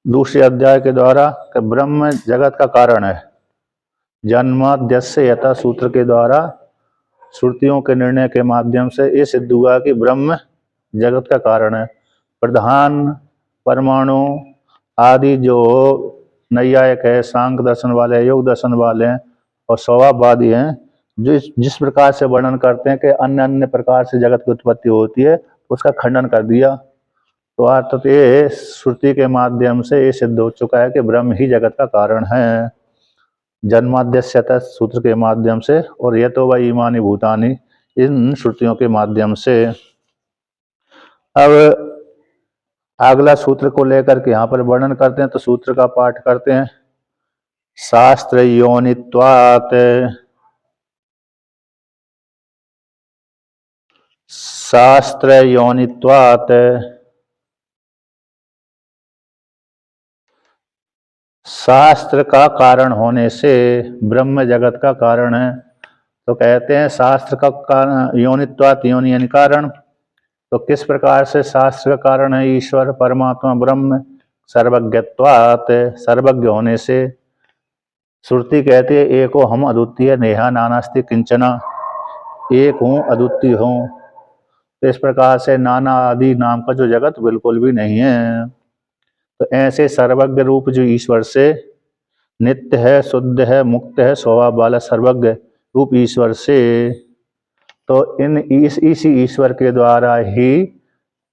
दूसरे अध्याय के द्वारा कि ब्रह्म जगत का कारण है। जन्माद्यस्य यथा सूत्र के द्वारा श्रुतियों के निर्णय के माध्यम से ये सिद्ध हुआ कि ब्रह्म जगत का कारण है। प्रधान परमाणु आदि जो नैयायिक है, सांख्य दर्शन वाले, योग दर्शन वाले हैं और स्वभाववादी हैं, जिस प्रकार से वर्णन करते हैं कि अन्य अन्य प्रकार से जगत की उत्पत्ति होती है, उसका खंडन कर दिया। तो अर्थात ये श्रुति के माध्यम से ये सिद्ध हो चुका है कि ब्रह्म ही जगत का कारण है, जन्माद्यस्य सूत्र के माध्यम से, और यह तो वह ईमानी भूतानी इन श्रुतियों के माध्यम से। अब अगला सूत्र को लेकर के यहाँ पर वर्णन करते हैं, तो सूत्र का पाठ करते हैं। शास्त्र योनित्वात्, शास्त्र योनित्वात्, शास्त्र का कारण होने से ब्रह्म जगत का कारण है। तो कहते हैं शास्त्र का कारण योनित्वात्, योनि यानी कारण। तो किस प्रकार से शास्त्र का कारण है ईश्वर परमात्मा ब्रह्म? सर्वज्ञत्वात्, सर्वज्ञ होने से। श्रुति कहती है एको हम अद्वितीय नेहा नानास्ति किंचना, एक हूँ अद्वितीय हूँ। तो इस प्रकार से नाना आदि नाम का जो जगत बिल्कुल भी नहीं है। तो ऐसे सर्वज्ञ रूप जो ईश्वर से नित्य है, शुद्ध है, मुक्त है, स्वभाव वाला सर्वज्ञ रूप ईश्वर से, तो इसी ईश्वर के द्वारा ही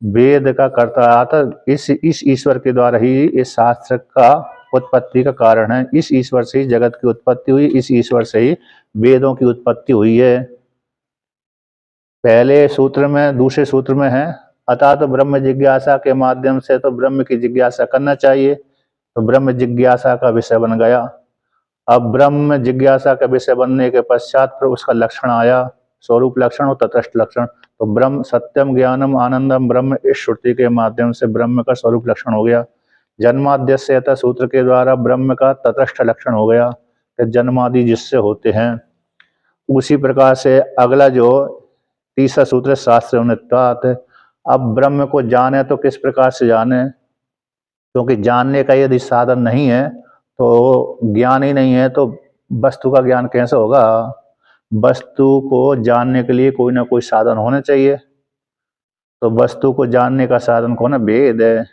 वेद का कर्ता आता, इस ईश्वर के द्वारा ही इस शास्त्र का उत्पत्ति का कारण है। इस ईश्वर से ही जगत की उत्पत्ति हुई, इस ईश्वर से ही वेदों की उत्पत्ति हुई है। पहले सूत्र में, दूसरे सूत्र में है अतः तो ब्रह्म जिज्ञासा के माध्यम से तो ब्रह्म की जिज्ञासा करना चाहिए। तो ब्रह्म जिज्ञासा का विषय बन गया। अब ब्रह्म जिज्ञासा का विषय बनने के पश्चात फिर उसका लक्षण आया, स्वरूप लक्षण और तटस्थ लक्षण। तो ब्रह्म सत्यम ज्ञानम आनंदम ब्रह्म, इस श्रुति के माध्यम से ब्रह्म का स्वरूप लक्षण हो गया। जन्माद्यस्य सूत्र के द्वारा ब्रह्म का तटस्थ लक्षण हो गया कि जन्मादि जिससे होते हैं। उसी प्रकार से अगला जो तीसरा सूत्र शास्त्र योनित्वात्। अब ब्रह्म को जाने तो किस प्रकार से जाने, क्योंकि जानने का यदि साधन नहीं है तो ज्ञान ही नहीं है, तो वस्तु का ज्ञान कैसे होगा? वस्तु को जानने के लिए कोई ना कोई साधन होना चाहिए। तो वस्तु को जानने का साधन कौन है? वेद है।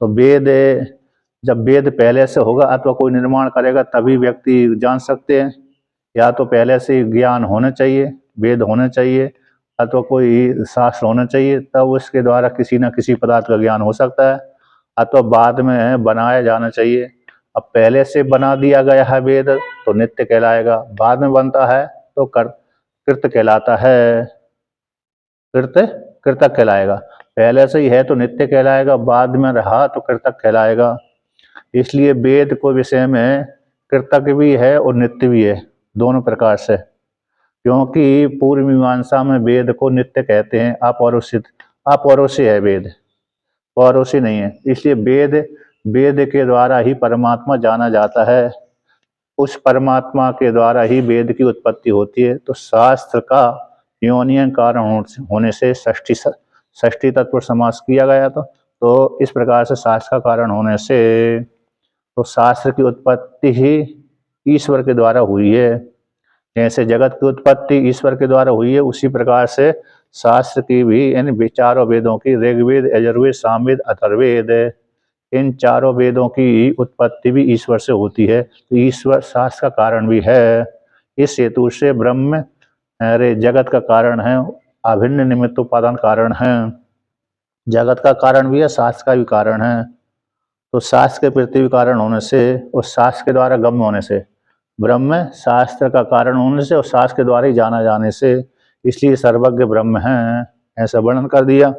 तो वेद, जब वेद पहले से होगा अथवा कोई निर्माण करेगा तभी व्यक्ति जान सकते हैं। या तो पहले से ज्ञान होना चाहिए, वेद होना चाहिए, अथवा कोई शास्त्र होना चाहिए, तब उसके द्वारा किसी न किसी पदार्थ का ज्ञान हो सकता है, अथवा बाद में बनाया जाना चाहिए। अब पहले से बना दिया गया है वेद तो नित्य कहलाएगा, बाद में बनता है तो कृत कहलाता है, कृतक कहलाएगा। पहले से ही है तो नित्य कहलाएगा, बाद में रहा तो कृतक कहलाएगा। इसलिए वेद को विषय में कृतक भी है और नित्य भी है, दोनों प्रकार से। क्योंकि पूर्व मीमांसा में वेद को नित्य कहते हैं, अपौरुषेय है वेद, पौरुषेय नहीं है। इसलिए वेद के द्वारा ही परमात्मा जाना जाता है, उस परमात्मा के द्वारा ही वेद की उत्पत्ति होती है। तो शास्त्र का योनियन कारण होने से षष्ठी तत्पुरुष समास किया गया था। तो इस प्रकार से शास्त्र का कारण होने से तो शास्त्र की उत्पत्ति ही ईश्वर के द्वारा हुई है। जैसे जगत की उत्पत्ति ईश्वर के द्वारा हुई है, उसी प्रकार से शास्त्र की भी, इन चारों वेदों की, ऋग्वेद, यजुर्वेद, सामवेद, अथर्ववेद, इन चारों वेदों की उत्पत्ति भी ईश्वर से होती है। तो ईश्वर शास्त्र का कारण भी है। इस हेतु से ब्रह्म जगत का कारण है, अभिन्न निमित्त उपादान कारण है। जगत का कारण भी है, शास्त्र का भी कारण है। तो शास्त्र के पृथ्वी कारण होने से और शास्त्र के द्वारा गम्य होने से, ब्रह्म शास्त्र का कारण होने से और शास्त्र के द्वारा ही जाना जाने से, इसलिए सर्वज्ञ ब्रह्म है, ऐसा वर्णन कर दिया।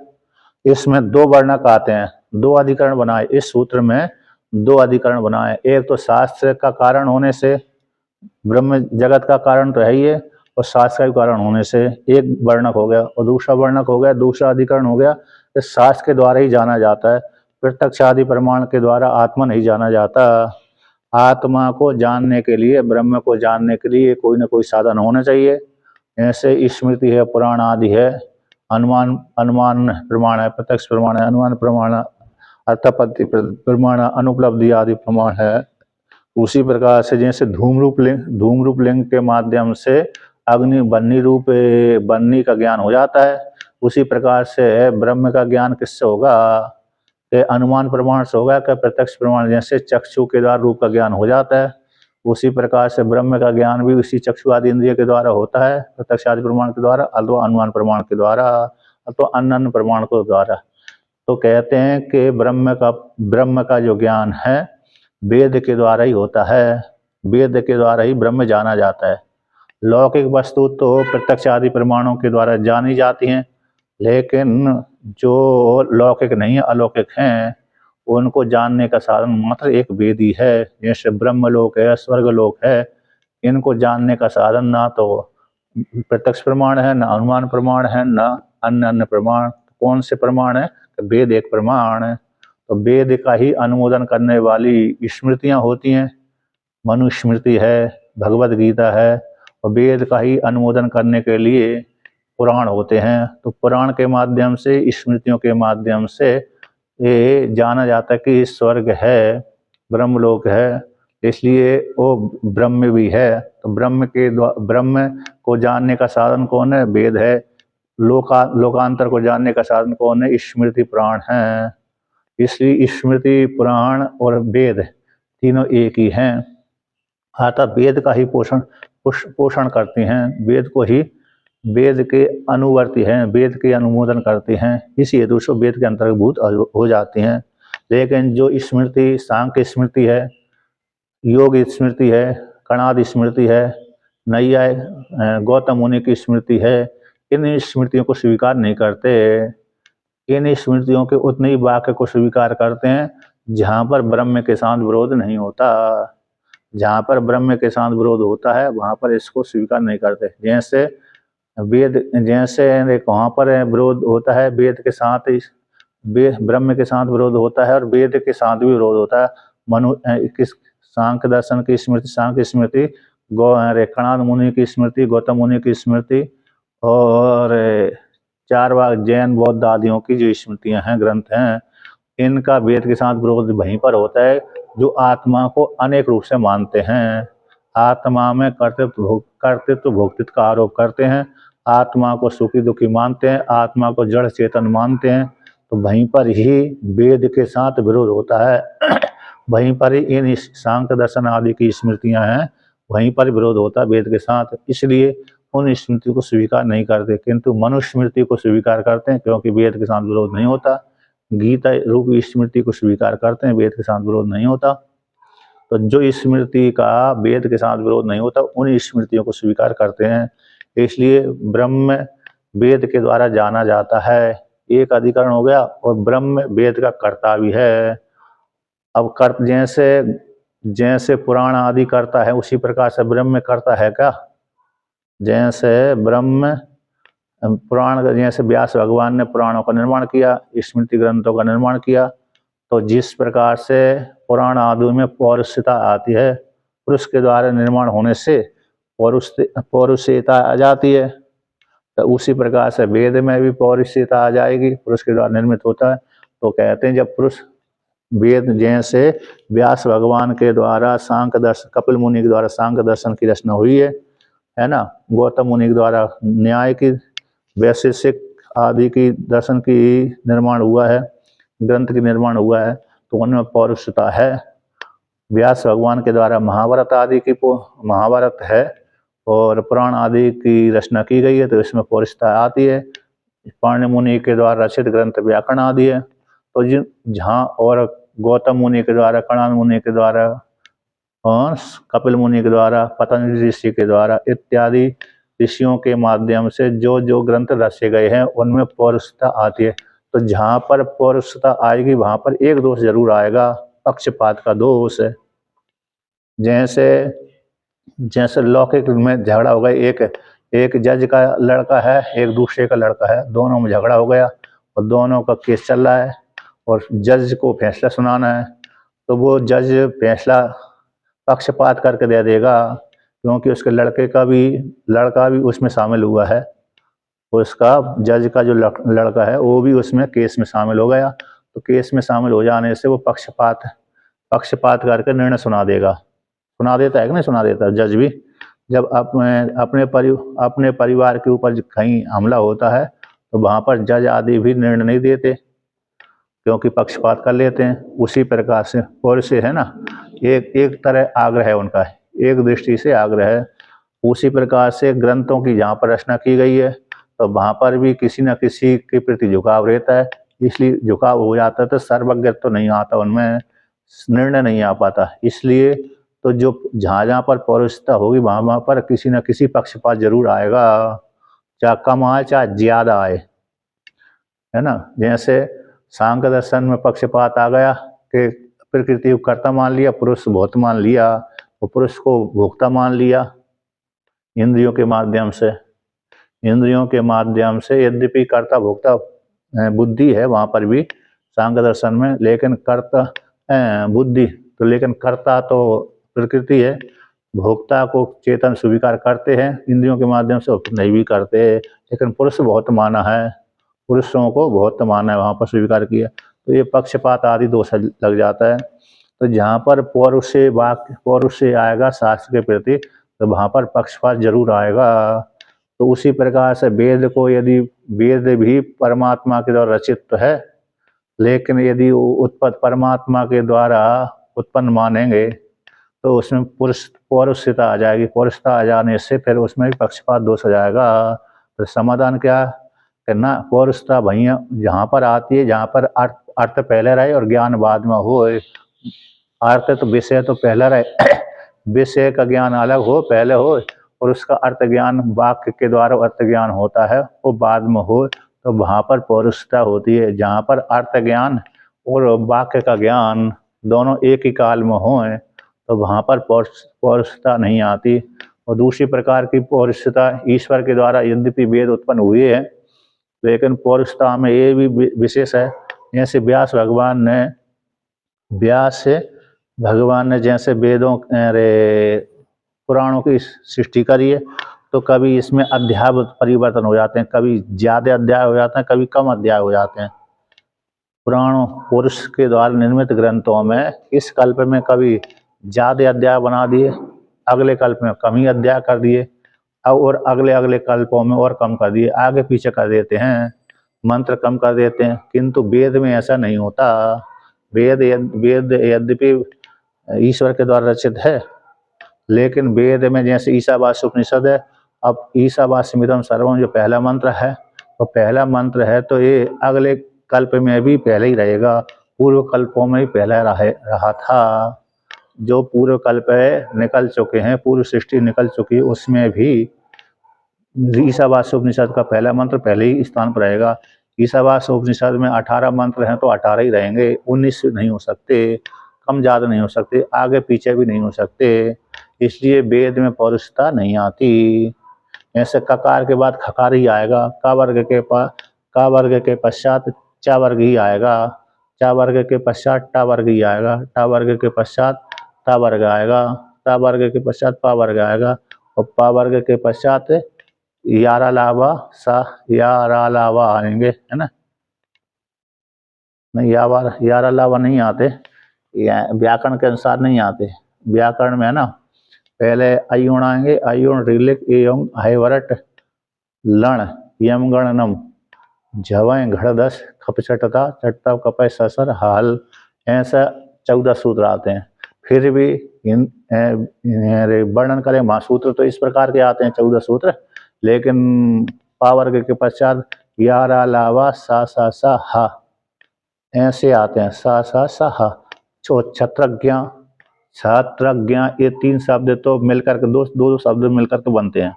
इसमें दो वर्णक आते हैं, दो अधिकरण बनाए इस सूत्र में, दो अधिकरण बनाए। एक तो शास्त्र का कारण होने से, ब्रह्म जगत का कारण तो है ही है, और शास्त्र का कारण होने से एक वर्णक हो गया। और दूसरा वर्णक हो गया, दूसरा अधिकरण हो गया, इस शास्त्र के द्वारा ही जाना जाता है, प्रत्यक्ष आदि प्रमाण के द्वारा आत्मा नहीं जाना जाता। आत्मा को जानने के लिए, ब्रह्म को जानने के लिए कोई ना कोई साधन होना चाहिए। ऐसे स्मृति है, पुराण आदि है, अनुमान प्रमाण है, प्रत्यक्ष प्रमाण है, अनुमान प्रमाण अर्थापत्ति प्रमाण अनुपलब्धि आदि प्रमाण है। उसी प्रकार से जैसे धूम रूप लिंग के माध्यम से अग्नि बन्नी का ज्ञान हो जाता है, उसी प्रकार से ब्रह्म का ज्ञान किससे होगा? कि अनुमान प्रमाण से होगा। क्या प्रत्यक्ष प्रमाण, जैसे चक्षु के द्वारा रूप का ज्ञान हो जाता है, उसी प्रकार से ब्रह्म का ज्ञान भी उसी चक्षु आदि इंद्रिय के द्वारा होता है, प्रत्यक्ष आदि प्रमाण के द्वारा, अथवा अनुमान प्रमाण के द्वारा, अथवा अन्य प्रमाण के द्वारा। तो कहते हैं कि ब्रह्म का जो ज्ञान है वेद के द्वारा ही होता है, वेद के द्वारा ही ब्रह्म जाना जाता है। लौकिक वस्तु तो प्रत्यक्ष आदि प्रमाणों के द्वारा जानी जाती हैं, लेकिन जो लौकिक नहीं है, अलौकिक हैं, उनको जानने का साधन मात्र एक वेद ही है। जैसे ब्रह्मलोक है, स्वर्गलोक है, इनको जानने का साधन ना तो प्रत्यक्ष प्रमाण है, ना अनुमान प्रमाण है, ना अन्य प्रमाण। कौन से प्रमाण है? वेद एक प्रमाण है। तो वेद का ही अनुमोदन करने वाली स्मृतियां होती हैं, मनुस्मृति है, भगवद गीता है, और वेद का ही अनुमोदन करने के लिए पुराण होते हैं। तो पुराण के माध्यम से, स्मृतियों के माध्यम से ये जाना जाता है कि स्वर्ग है, ब्रह्मलोक है, इसलिए वो ब्रह्म भी है। तो ब्रह्म को जानने का साधन कौन है? वेद है। लोकांतर को जानने का साधन कौन है? स्मृति पुराण है। इसलिए स्मृति पुराण और वेद तीनों एक ही हैं, अर्थात वेद का ही पोषण करती हैं, वेद के अनुवर्ती हैं, वेद के अनुमोदन करते हैं, इसी हेतु से वेद के अंतर्भूत हो जाती हैं। लेकिन जो स्मृति, सांख्य स्मृति है, योग स्मृति है, कणाद स्मृति है, नैयाय गौतम मुनि की स्मृति है, इन स्मृतियों को स्वीकार नहीं करते। इन स्मृतियों के उतने ही वाक्य को स्वीकार करते हैं जहाँ पर ब्रह्म के साथ विरोध नहीं होता। जहाँ पर ब्रह्म के साथ विरोध होता है वहाँ पर इसको स्वीकार नहीं करते। जैसे वहाँ पर विरोध होता है वेद के साथ, ब्रह्म के साथ विरोध होता है और वेद के साथ भी विरोध होता है। सांख्य दर्शन की स्मृति, सांख्य स्मृति, कणाद मुनि की स्मृति, गौतम मुनि की स्मृति, और चारवाक जैन बौद्ध आदियों की जो स्मृतियां हैं, ग्रंथ हैं, इनका वेद के साथ विरोध वहीं पर होता है जो आत्मा को अनेक रूप से मानते हैं, आत्मा में कर्तृत्व भोक्तृत्व का आरोप करते हैं, आत्मा को सुखी दुखी मानते हैं, आत्मा को जड़ चेतन मानते हैं। तो वहीं पर ही वेद के साथ विरोध होता है। वहीं पर ही इन सांख्य दर्शन आदि की स्मृतियां हैं, वहीं पर विरोध होता है वेद के साथ। इसलिए उन स्मृति को स्वीकार नहीं करते, किंतु मनुस्मृति को स्वीकार करते हैं, क्योंकि वेद के साथ विरोध नहीं होता। गीता रूप स्मृति को स्वीकार करते हैं, वेद के साथ विरोध नहीं होता। तो जो स्मृति का वेद के साथ विरोध नहीं होता, उन स्मृतियों को स्वीकार करते हैं। इसलिए ब्रह्म वेद के द्वारा जाना जाता है, एक अधिकरण हो गया। और ब्रह्म वेद का कर्ता भी है। अब जैसे पुराण आदि करता है, उसी प्रकार से ब्रह्म करता है क्या? जैसे ब्रह्म पुराण, जैसे व्यास भगवान ने पुराणों का निर्माण किया, स्मृति ग्रंथों का निर्माण किया, तो जिस प्रकार से पुराण आदि में पौरुषता आती है, पुरुष के द्वारा निर्माण होने से पौरुषता आ जाती है, तो उसी प्रकार से वेद में भी पौरुषता आ जाएगी, पुरुष के द्वारा निर्मित होता है। तो कहते हैं जब पुरुष वेद, जैसे व्यास भगवान के द्वारा सांख्य दर्शन, कपिल मुनि के द्वारा सांख्य दर्शन की रचना हुई है ना, गौतम मुनि के द्वारा न्याय की, वैशेषिक आदि की दर्शन की निर्माण हुआ है, ग्रंथ की निर्माण हुआ है, तो उनमें पौरुषता है। व्यास भगवान के द्वारा महाभारत आदि की महाभारत है और पुराण आदि की रचना की गई है, तो इसमें पौरुषता आती है। पाणि मुनि के द्वारा रचित ग्रंथ व्याकरण आदि है। तो जहाँ और गौतम मुनि के द्वारा, कणाद मुनि के द्वारा और कपिल मुनि के द्वारा, पतंजलि ऋषि के द्वारा इत्यादि ऋषियों के माध्यम से जो जो ग्रंथ रचे गए हैं उनमें पौरुषता आती है। तो जहाँ पर पौरुषता आएगी वहाँ पर एक दोष जरूर आएगा, पक्षपात का दोष है। जैसे लौकिक में झगड़ा हो गया, एक जज का लड़का है, एक दूसरे का लड़का है, दोनों में झगड़ा हो गया और दोनों का केस चल रहा है और जज को फैसला सुनाना है। तो वो जज फैसला पक्षपात करके दे देगा, क्योंकि उसके लड़का भी उसमें शामिल हुआ है, उसका जज का जो लड़का है वो भी उसमें केस में शामिल हो गया। तो केस में शामिल हो जाने से वो पक्षपात करके निर्णय सुना देता है कि नहीं सुना देता जज भी। जब अपने परिवार के ऊपर कहीं हमला होता है तो वहाँ पर जज आदि भी निर्णय नहीं देते, क्योंकि पक्षपात कर लेते हैं। उसी प्रकार से और से है ना, एक तरह आग्रह है उनका, एक दृष्टि से आग्रह है। उसी प्रकार से ग्रंथों की जहाँ पर रचना की गई है तो वहाँ पर भी किसी न किसी के प्रति झुकाव रहता है, इसलिए झुकाव हो जाता है तो सर्वज्ञ तो नहीं आता उनमें, निर्णय नहीं आ पाता। इसलिए तो जो जहाँ जहाँ पर पौरुषता होगी वहाँ वहाँ पर किसी न किसी पक्षपात जरूर आएगा, चाहे कम आए चाहे ज्यादा आए, है ना। जैसे सांख्य दर्शन में पक्षपात आ गया कि प्रकृति को कर्ता मान लिया, पुरुष भोक्त मान लिया, और पुरुष को भोक्ता मान लिया इंद्रियों के माध्यम से यद्यपि कर्ता भोक्ता बुद्धि है वहाँ पर भी सांख्य दर्शन में, लेकिन कर्ता बुद्धि तो, लेकिन कर्ता तो प्रकृति है। भोक्ता को चेतन स्वीकार करते हैं इंद्रियों के माध्यम से, नहीं भी करते, लेकिन पुरुष बहुत माना है, पुरुषों को बहुत माना है, वहाँ पर स्वीकार किया, तो ये पक्षपात आदि दोष लग जाता है। तो जहाँ पर पौरुष से आएगा शास्त्र के प्रति तो वहाँ पर पक्षपात जरूर आएगा। तो उसी प्रकार से वेद भी परमात्मा के द्वारा रचित तो है, लेकिन यदि उत्पत्ति परमात्मा के द्वारा उत्पन्न मानेंगे तो उसमें पौरुषता आ जाएगी, पौरुषता आ जाने से फिर उसमें भी पक्षपात दोष आ जाएगा। तो समाधान क्या करना, पौरुषता भैया जहाँ पर आती है, जहाँ पर अर्थ पहले रहे और ज्ञान बाद में हो। अर्थ तो विषय तो पहले रहे, विषय का ज्ञान अलग हो पहले हो, और उसका अर्थ ज्ञान वाक्य के द्वारा अर्थ ज्ञान होता है वो बाद में हो, तो वहाँ पर पौरुषता होती है। जहाँ पर अर्थ ज्ञान और वाक्य का ज्ञान दोनों एक ही काल में हो तो वहाँ पर पौरुषता नहीं आती। और दूसरी प्रकार की पौरुषता ईश्वर के द्वारा यद्यपि वेद उत्पन्न हुए हैं, लेकिन पौरुषता में ये भी विशेष है। जैसे भगवान ने जैसे वेदों पुराणों की सृष्टि करी है, तो कभी इसमें अध्याय परिवर्तन हो जाते हैं, कभी ज्यादा अध्याय हो जाते हैं, कभी कम अध्याय हो जाते हैं। पुराणों पुरुष के द्वारा निर्मित ग्रंथों में इस कल्प में कभी ज्यादा अध्याय बना दिए, अगले कल्प में कम ही अध्याय कर दिए, और अगले कल्पों में और कम कर दिए, आगे पीछे कर देते हैं, मंत्र कम कर देते हैं। किंतु वेद में ऐसा नहीं होता। वेद यद्यपि ईश्वर के द्वारा रचित है, लेकिन वेद में जैसे ईशावास्य उपनिषद है, अब ईशावास्यमिदं सर्वम जो पहला मंत्र है, तो पहला मंत्र है तो ये अगले कल्प में भी पहले ही रहेगा, पूर्व कल्पों में भी पहले रहा था। जो पूर्व कल्प है निकल चुके हैं, पूर्व सृष्टि निकल चुकी है, उसमें भी ईशावास्य उपनिषद का पहला मंत्र पहले ही स्थान पर रहेगा। ईशावास्य उपनिषद में 18 मंत्र हैं तो 18 ही रहेंगे, 19 नहीं हो सकते, कम ज़्यादा नहीं हो सकते, आगे पीछे भी नहीं हो सकते। इसलिए वेद में पौरुषता नहीं आती। ऐसे ककार के बाद खकार ही आएगा, का वर्ग के पश्चात चा वर्ग ही आएगा, चा वर्ग के पश्चात टा वर्ग ही आएगा, टा वर्ग के पश्चात ता वर्ग आएगा, ता वर्ग के पश्चात पा वर्ग आएगा, और पा वर्ग के पश्चात यारा लावा आएंगे, है ना। नहीं, यारा लावा नहीं आते, व्याकरण के अनुसार नहीं आते। व्याकरण में है ना, पहले अयुण आएंगे, अयुण ऋलिक एवं हैवरट लण यम गणनम झवय घड़दस खपचटता चट्टा कपय ससर हाल, ऐसा 14 सूत्र आते हैं। फिर भी वर्णन करें महासूत्र तो इस प्रकार के आते हैं 14 सूत्र, लेकिन पावर्ग के पश्चात यारा लावा सा हा ऐसे आते हैं, सा हा। छत्रज्ञ ये 3 शब्द तो मिलकर के दो शब्द मिलकर के बनते हैं।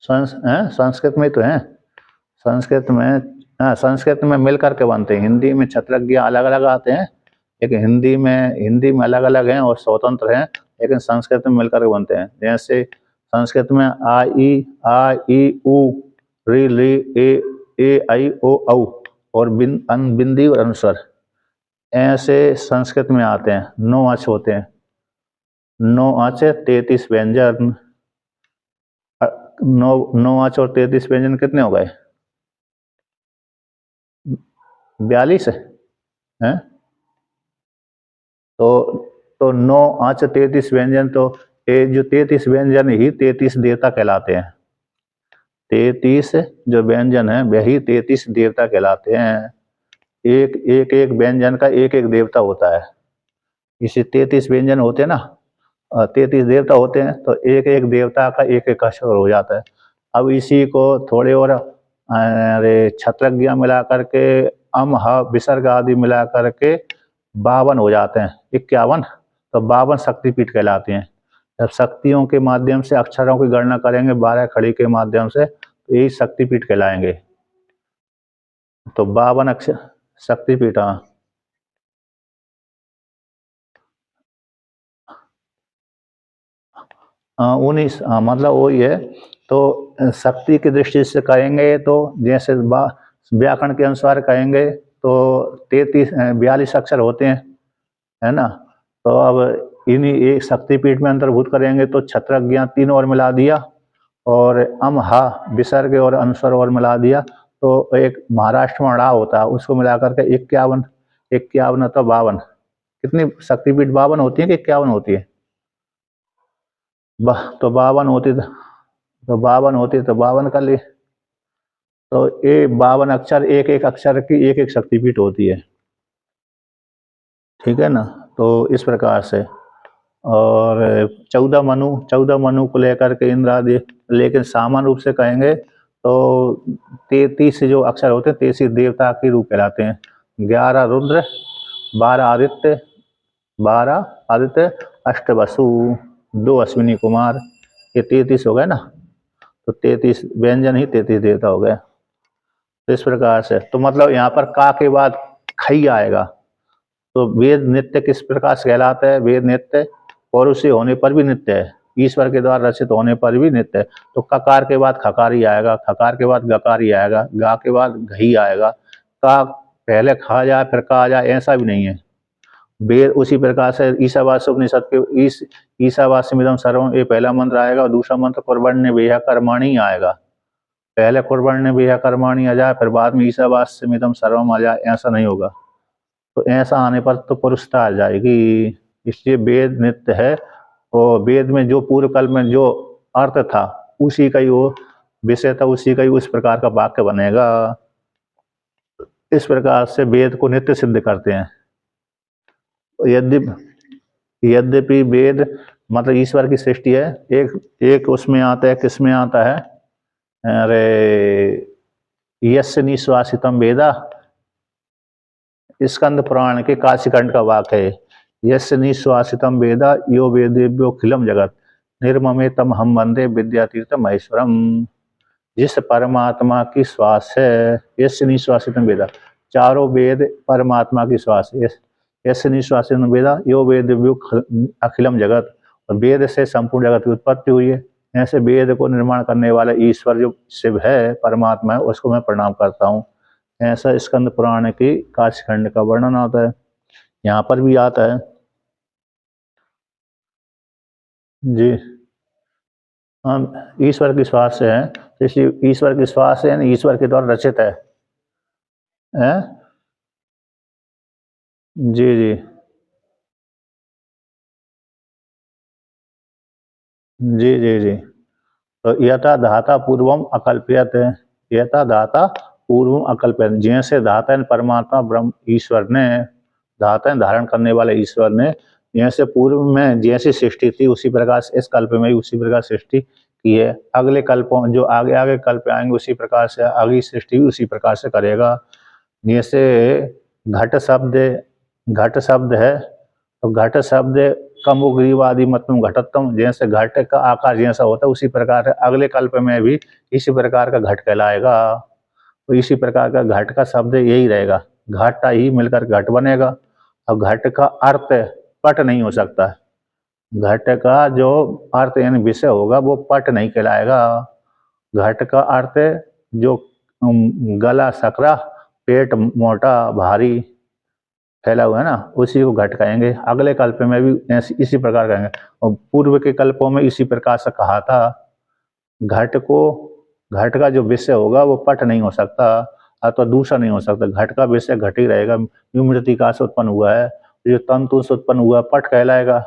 संस्कृत में तो है, संस्कृत में मिलकर के बनते हैं। हिंदी में छत्रज्ञ अलग अलग आते हैं, लेकिन हिंदी में अलग अलग हैं और स्वतंत्र हैं, लेकिन संस्कृत में मिलकर के बनते हैं। जैसे संस्कृत में आ ई उ री ली ए आई ओ औ और बिंदी और अनुस्वर ऐसे संस्कृत में आते हैं। 9 अच होते हैं, 9 अच 33 व्यंजन, 9 अच और 33 व्यंजन कितने हो गए? 42 है। तो 9 8 33 व्यंजन, तो ये जो 33 व्यंजन ही 33 देवता कहलाते हैं। 33 जो व्यंजन है वही 33 देवता कहलाते हैं। एक एक एक व्यंजन का एक एक देवता होता है। इसे 33 व्यंजन होते हैं ना, 33 देवता होते हैं, तो एक एक देवता का एक एक अक्षर हो जाता है। अब इसी को थोड़े और अरे छत्रज्ञ मिला करके अम ह विसर्ग आदि मिला करके 52 हो जाते हैं, 51। तो 52 शक्तिपीठ कहलाते हैं। जब शक्तियों के माध्यम से अक्षरों की गणना करेंगे 12 खड़ी के माध्यम से, तो यही शक्तिपीठ कहलाएंगे। तो 52 अक्षर शक्तिपीठ। हाँ, 19, मतलब वही है। तो शक्ति की दृष्टि से कहेंगे तो जैसे व्याकरण के अनुसार कहेंगे तो 42 अक्षर होते हैं, है ना। तो अब इन्हीं एक शक्तिपीठ में अंतर्भूत करेंगे तो छत्रज्ञ 3 और मिला दिया, और अम हा विसर्ग और अनुस्वर और मिला दिया, तो एक महाराष्ट्र में ड़ा होता है, उसको मिला करके 51। 51 तो 52। कितनी शक्तिपीठ 52 होती है कि 51 होती है? तो 52 होती, तो 52 होती तो 52 कर ली। तो ये 52 अक्षर, एक एक अक्षर की एक एक शक्तिपीठ होती है। ठीक है ना। तो इस प्रकार से, और 14 मनु को लेकर के इंद्र आदि, लेकिन सामान्य रूप से कहेंगे तो 33 जो अक्षर होते हैं 33 देवता के रूप कहलाते हैं। 11 रुद्र, 12 आदित्य, 12 आदित्य, 8 वसु, 2 अश्विनी कुमार, ये 33 हो गए ना। तो 33 व्यंजन ही 33 देवता हो गए। तो इस प्रकार से, तो मतलब यहाँ पर का के बाद खई आएगा। तो वेद नृत्य किस प्रकार से कहलाता है? वेद नृत्य पौरुषी होने पर भी नृत्य है, ईश्वर के द्वारा रचित होने पर भी नृत्य है। तो ककार के बाद खकार ही आएगा, खकार के बाद गकार ही आएगा, गा के बाद घई आएगा। का पहले खा जाए फिर का जाए ऐसा भी नहीं है। वेद उसी प्रकार से ईशावास्य उपनिषद के ईशावास्यमिदं सर्वम, ये पहला मंत्र आएगा, और दूसरा मंत्र कुर्वण्य वेह कर्माणि आएगा। पहले कुर्वण्य वेह कर्माणि आ जाए फिर बाद में ईशावास्यमिदं सर्वम आ जाए, ऐसा नहीं होगा। तो ऐसा आने पर तो पुरुषता आ जाएगी। इसलिए वेद नित्य है, और वेद में जो पूर्व काल में जो अर्थ था उसी का ही वो विषय था, उसी का ही उस प्रकार का वाक्य बनेगा। इस प्रकार से वेद को नित्य सिद्ध करते हैं। यद्यपि यद्यपि वेद मतलब ईश्वर की सृष्टि है, एक एक उसमें आता है, किसमें आता है? अरे यस्य निश्वासितम वेदा, स्कंद पुराण के काशीखंड का वाक्य है। यस्य निश्वासितम वेदा यो वेदेभ्यो खिलम जगत निर्ममे तम हम वंदे विद्यातीर्थ महेश्वरम। जिस परमात्मा की श्वास है, यस्य निश्वासितम वेदा, चारों वेद परमात्मा की श्वास है। यस्य निश्वासितम वेदा यो वेदेभ्यो अखिलम जगत, और वेद से संपूर्ण जगत की उत्पत्ति हुई है। ऐसे वेद को निर्माण करने वाला ईश्वर जो शिव है, परमात्मा है, उसको मैं प्रणाम करता हूँ। ऐसा स्कंद पुराण की काशीखंड का वर्णन आता है, यहाँ पर भी आता है। जी हाँ, ईश्वर की श्वास से है, तो इसलिए ईश्वर की श्वास है यानी ईश्वर के द्वारा रचित है। हैं? जी जी जी जी जी। तो यथा धाता पूर्वम अकल्प्यत, यथा धाता पूर्वम अकल्प्यत, जैसे धाता परमात्मा ब्रह्म ईश्वर ने, धाता धारण करने वाले ईश्वर ने जैसे पूर्व में जैसी सृष्टि थी उसी प्रकार से इस कल्प में भी उसी प्रकार सृष्टि की है। अगले कल्पों जो आगे आगे कल्प आएंगे उसी प्रकार से आगे सृष्टि भी उसी प्रकार से करेगा। जैसे घट शब्द, घट शब्द है, तो घट शब्द कमुग्रीवादी मतम घटतम, जैसे घट का आकार जैसा होता है उसी प्रकार अगले कल्प में भी इसी प्रकार का घट कहलाएगा। तो इसी प्रकार का घट का शब्द यही रहेगा, घाटा ही मिलकर घट बनेगा। अब घट का अर्थ पट नहीं हो सकता, घट का जो अर्थ यानी विषय होगा वो पट नहीं कहलाएगा। घट का अर्थ जो गला सकरा, पेट मोटा भारी फैला हुआ है ना, उसी को घट कहेंगे। अगले कल्प में भी इसी प्रकार कहेंगे, और पूर्व के कल्पों में इसी प्रकार से कहा था। घट को, घट का जो विषय होगा वो पट नहीं हो सकता। अथवा दूसरा नहीं हो सकता। घट का विषय घट ही रहेगा। यूं मृतिका से उत्पन्न हुआ है, जो तंतु से उत्पन्न हुआ पट कहलाएगा।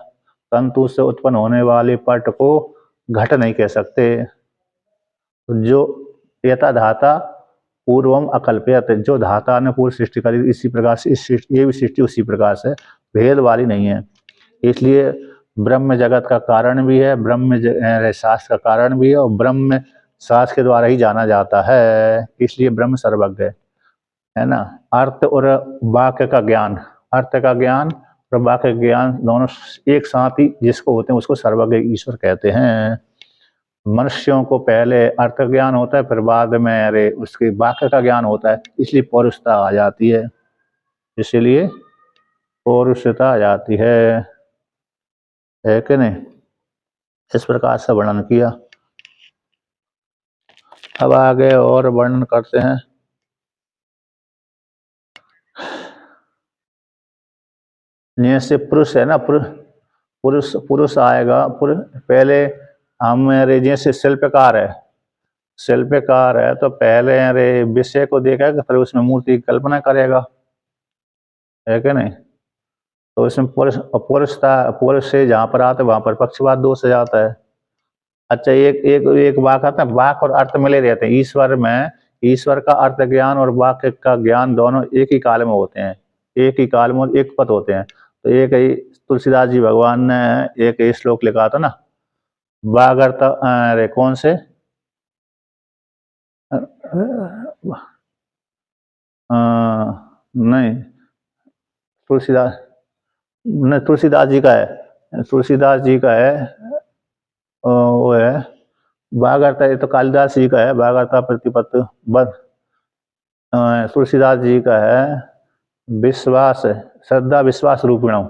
तंतु से उत्पन्न होने वाले पट को घट नहीं कह सकते। जो यथा धाता पूर्वम अकल्पयत, जो धाता ने पूर्व सृष्टि करी इसी प्रकार से ये भी सृष्टि उसी प्रकार से भेद वाली नहीं है। इसलिए ब्रह्म जगत का कारण भी है, ब्रह्म शास्त्र का कारण भी है, और ब्रह्म शास्त्र के द्वारा ही जाना जाता है। इसलिए ब्रह्म सर्वज्ञ है ना। अर्थ और वाक्य का ज्ञान, अर्थ का ज्ञान और वाक्य का ज्ञान दोनों एक साथ ही जिसको होते हैं उसको सर्वज्ञ ईश्वर कहते हैं। मनुष्यों को पहले अर्थ ज्ञान होता है, फिर बाद में उसके वाक्य का ज्ञान होता है, इसलिए पौरुषता आ जाती है। इसीलिए पौरुषता आ जाती है कि नहीं। इस प्रकार से वर्णन किया। अब आगे और वर्णन करते हैं। जैसे पुरुष है ना, पुरुष पुरुष आएगा। पहले हमारे जैसे शिल्पकार है, शिल्पकार है तो पहले अरे विषय को देखेगा, फिर उसमें मूर्ति की कल्पना करेगा, है कि नहीं। तो इसमें पुरुष से जहाँ पर आता है वहां पर पक्षपात दोष हो जाता है। अच्छा, एक एक एक वाक आता है, वाक और अर्थ मिले रहते हैं ईश्वर में। ईश्वर का अर्थ ज्ञान और वाक्य का ज्ञान दोनों एक ही काल में होते हैं, एक ही काल में एक पद होते हैं। तो एक ही तुलसीदास जी भगवान ने एक श्लोक लिखा था ना, वागर्ता, अरे कौन से, नहीं तुलसीदास, नहीं तुलसीदास जी का है, तुलसीदास जी का है, वो है वागर्ता। ये तो कालिदास जी का है, वागर्ता प्रतिपत्त बद। तुलसीदास जी का है विश्वास, श्रद्धा विश्वास रूपिणम,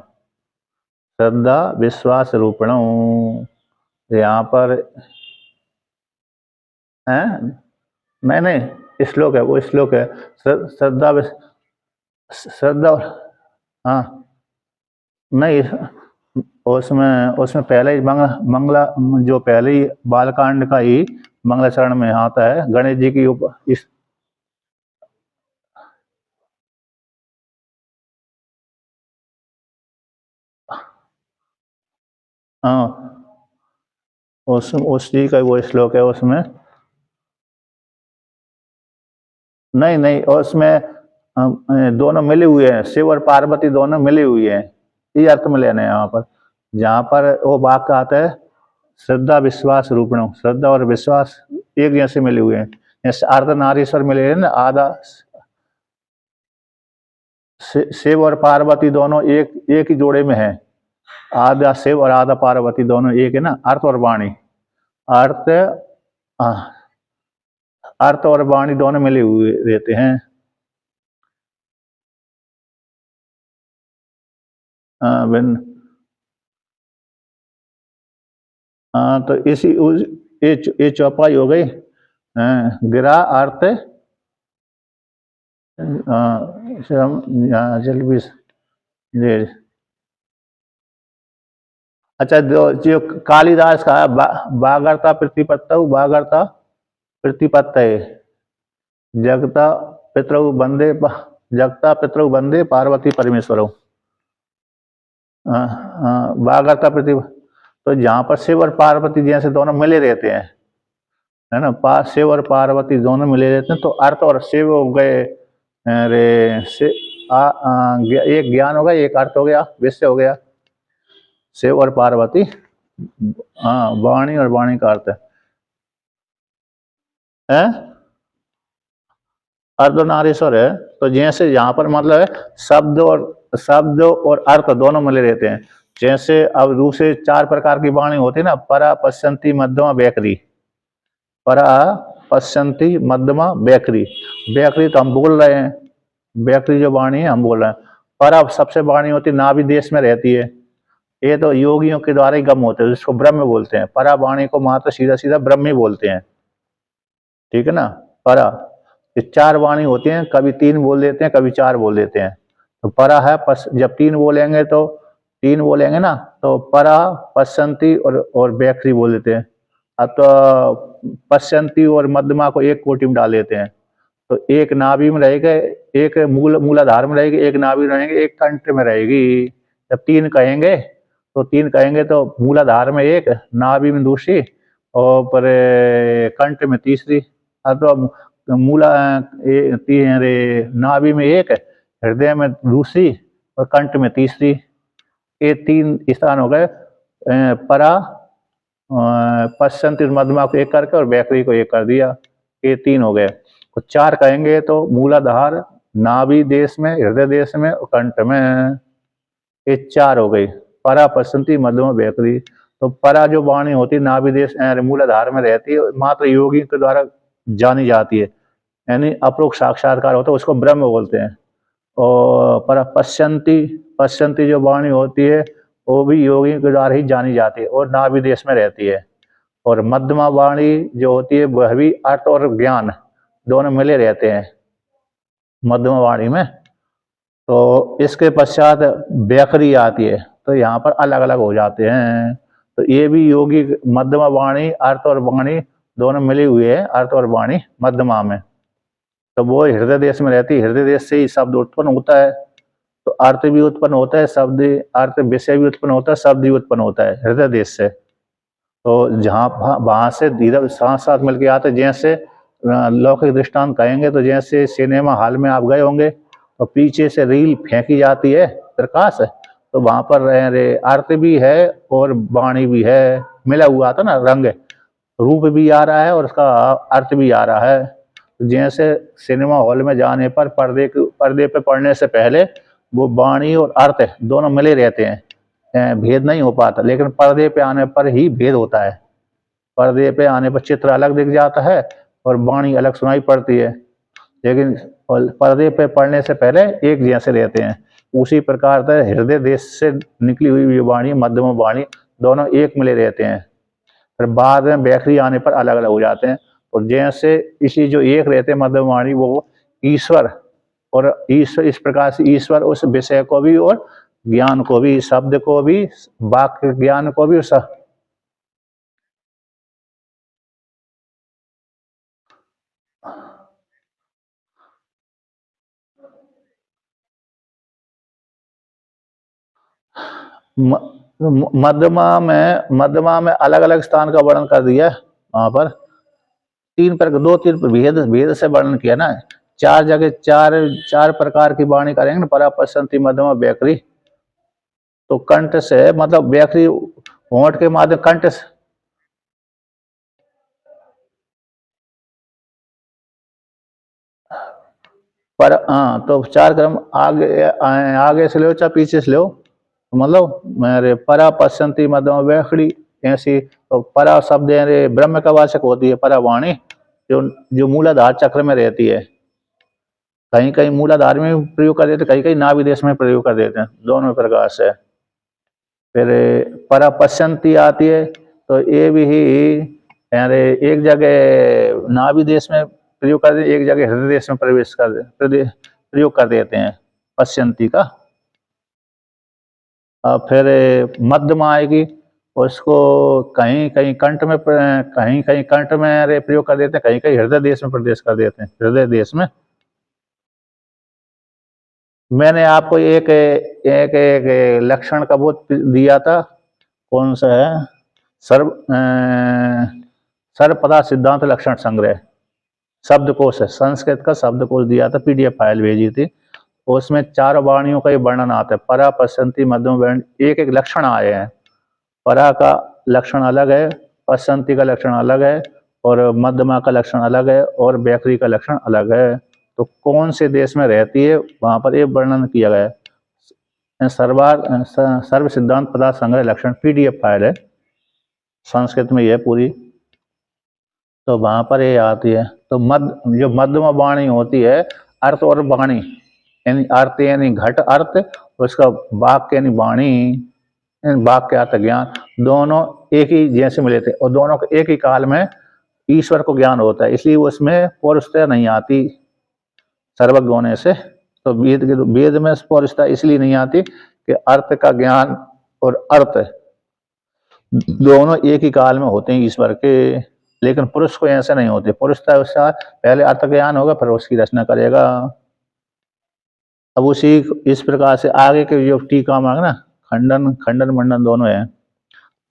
श्रद्धा विश्वास रूपिणम। यहाँ पर है, नहीं नहीं श्लोक है, वो श्लोक है श्रद्धा श्रद्धा, हाँ नहीं, उसमें उसमें पहले ही मंगला, जो पहले ही बालकांड का ही मंगलाचरण में आता है गणेश जी की इस, हाँ उस जी का वो श्लोक है उसमें। नहीं नहीं, उसमें दोनों मिले हुए हैं, शिव और पार्वती दोनों मिले हुए हैं, ये अर्थ में लेना है यहाँ पर। जहाँ पर वो वाक्य आता है श्रद्धा विश्वास रूपणों, श्रद्धा और विश्वास एक जैसे मिले हुए हैं। जैसे अर्धनारीश्वर मिले हैं ना, आधा शिव और पार्वती दोनों एक ही जोड़े में है, आधा शिव और आधा पार्वती दोनों एक है ना। अर्थ और वाणी, अर्थ अर्थ और वाणी दोनों मिले हुए रहते हैं। तो इसी ये चौपाई हो गई। गिरा अर्थ जल भी जी। अच्छा, जो कालिदास का बागर्ता प्रतिपत्त, बागर्ता प्रतिपत्त जगता पितृ बंदे, जगता पितृ बंदे पार्वती परमेश्वर, बागर्ता प्रति। तो जहाँ पर शिव और पार्वती जैसे दोनों मिले रहते हैं, है ना, शिव और पार्वती दोनों मिले रहते हैं, तो अर्थ और शिव हो गए, अरे एक ज्ञान हो गया, एक अर्थ हो गया, विषय हो गया। शिव और पार्वती, हाँ वाणी और वाणी का अर्थ है अर्धनारीश्वर है। तो जैसे यहाँ पर मतलब है शब्द और अर्थ दोनों मिले रहते हैं। जैसे अब दूसरे 4 प्रकार की वाणी होती है ना, परा पश्यंती मध्यमा बैकरी, परा पश्यंती मध्यमा बैकरी। बैकरी तो हम बोल रहे हैं, बैकरी जो वाणी है हम बोल रहे हैं। परा सबसे वाणी होती है नाभि देश में रहती है, ये तो योगियों के द्वारा ही गम होते हैं, जिसको ब्रह्म बोलते हैं। परा वाणी को मात्र सीधा सीधा ब्रह्म ही बोलते हैं, ठीक है ना। परा, ये 4 वाणी होती हैं, कभी 3 बोल देते हैं, कभी 4 बोल देते हैं। तो परा है जब 3 बोलेंगे तो 3 बोलेंगे ना, तो परा पश्यंती और बैकरी बोल देते हैं। अब तो पश्यंती और मध्यमा को एक कोटि में डाल देते हैं, तो एक नाभि में रहेगा, एक मूलाधार में रहेगी, एक नाभि में रहेगी, एक कंठ में रहेगी। जब तीन कहेंगे तो मूलाधार में एक, नाभि में दूसरी, और पर कंठ में तीसरी, अथवा नाभि में एक, हृदय में दूसरी और कंठ में तीसरी। ये तीन स्थान हो गए। परा, पश्चंती मध्यमा को एक करके और बैकरी को एक कर दिया, ये तीन हो गए। तो चार कहेंगे तो मूलाधार, नाभि देश में, हृदय देश में और कंठ में, ये चार हो गई। परा, पश्चंती, मध्यमा, बैकरी। तो परा जो वाणी होती है नाभि देश मूलाधार में रहती है, मात्र योगी के द्वारा जानी जाती है, यानी अपरोक्ष साक्षात्कार होता है, उसको ब्रह्म बोलते हैं। और पर पश्चंती जो वाणी होती है वो भी योगी के द्वारा ही जानी जाती है और नाभि देश में रहती है। और मध्यमा वाणी जो होती है वह भी अर्थ और ज्ञान दोनों मिले रहते हैं मध्यमा वाणी में। तो इसके पश्चात बैखरी आती है, तो यहाँ पर अलग अलग हो जाते हैं। तो ये भी योगी मध्यमा वाणी, अर्थ और वाणी दोनों मिली हुई है, अर्थ और वाणी मध्यमा में। तो वो हृदय देश में रहती है, हृदय देश से ही शब्द उत्पन्न होता है, तो अर्थ भी उत्पन्न होता है, शब्द अर्थ विषय भी उत्पन्न होता है, शब्द भी उत्पन्न होता है हृदय देश से। तो जहाँ वहां से धीरे साथ साथ मिलके आते, जैसे लौकिक दृष्टांत कहेंगे तो जैसे सिनेमा हॉल में आप गए होंगे तो पीछे से रील फेंकी जाती है प्रकाश, तो वहां पर अर्थ भी है और वाणी भी है, मिला हुआ था ना, रंग रूप भी आ रहा है और उसका अर्थ भी आ रहा है। जैसे सिनेमा हॉल में जाने पर पर्दे पे पड़ने से पहले वो वाणी और अर्थ दोनों मिले रहते हैं, भेद नहीं हो पाता, लेकिन पर्दे पे आने पर ही भेद होता है। पर्दे पे आने पर चित्र अलग दिख जाता है और वाणी अलग सुनाई पड़ती है, लेकिन पर्दे पे पड़ने से पहले एक जैसे रहते हैं। उसी प्रकार से हृदय देश से निकली हुई वाणी, मध्यमा वाणी दोनों एक मिले रहते हैं, फिर बाद में बैखरी आने पर अलग अलग हो जाते हैं। और जैसे इसी जो एक रहते हैं मध्यमा वाणी, वो ईश्वर, और ईश्वर इस प्रकार से ईश्वर उस विषय को भी और ज्ञान को भी, शब्द को भी, वाक्य ज्ञान को भी, मध्यमा में अलग अलग स्थान का वर्णन कर दिया। वहां पर दो तीन भेद भेद से वर्णन किया ना, चार जगह चार प्रकार की वाणी करेंगे ना, परा, पश्चंती, मध्यमा, बैखरी। तो कंठ से मतलब बैखरी होंठ के माध्यम, कंठ से पर, हाँ, तो चार क्रम आगे से लो चाहे पीछे से लो, मतलब मेरे परा, पश्चंती, मध्यमा, बैखरी ऐसी। तो परा शब्द ब्रह्म का वाचक होती है परा वाणी, जो मूलाधार चक्र में रहती है। कहीं कहीं मूलाधार में प्रयोग कर देते, कहीं कहीं नाभि देश में प्रयोग कर देते हैं, दोनों प्रकार से। फिर परा पश्चंती आती है, तो ये भी एक जगह नाभि देश में प्रयोग कर देते, एक जगह हृदय देश में प्रयोग कर देते हैं पश्चंती का। फिर मध्यमा आएगी, उसको कहीं कहीं कंठ में प्रयोग कर देते हैं, कहीं कहीं हृदय देश में प्रदेश कर देते हैं, हृदय देश में। मैंने आपको एक एक एक लक्षण का वो दिया था, कौन सा है, सर्वपदा सिद्धांत लक्षण संग्रह, शब्दकोश है, संस्कृत का शब्दकोश दिया था, पीडीएफ फाइल भेजी थी। उसमें चार वाणियों का ये वर्णन आता है, परा, पश्चंती, मध्यमा, बैखरी, एक एक लक्षण आए हैं। परा का लक्षण अलग है, पश्चंती का लक्षण अलग है, और मध्यमा का लक्षण अलग है, और बैखरी का लक्षण अलग है। तो कौन से देश में रहती है वहां पर ये वर्णन किया गया है। सर्व सिद्धांत पदार्थ संग्रह लक्षण पीडीएफ फाइल है, संस्कृत में यह पूरी। तो वहां पर ये आती है। तो जो मध्यमा वाणी होती है, अर्थ और वाणी, यानी अर्थ यानी घट अर्थ, उसका वाक्य यानी वाणी, वाक्य अर्थ ज्ञान, दोनों एक ही जैसे मिले थे, और दोनों को एक ही काल में ईश्वर को ज्ञान होता है, इसलिए उसमें पौरुषता नहीं आती सर्वज्ञ होने से। तो वेद में पौरुषता इसलिए नहीं आती कि अर्थ का ज्ञान और अर्थ दोनों एक ही काल में होते हैं ईश्वर के। लेकिन पुरुष को ऐसे नहीं होते। पुरुष तो उसका पहले अर्थ ज्ञान होगा, फिर उसकी रचना करेगा। अब उसी इस प्रकार से आगे के जो टीका मांग ना, खंडन खंडन मंडन दोनों है।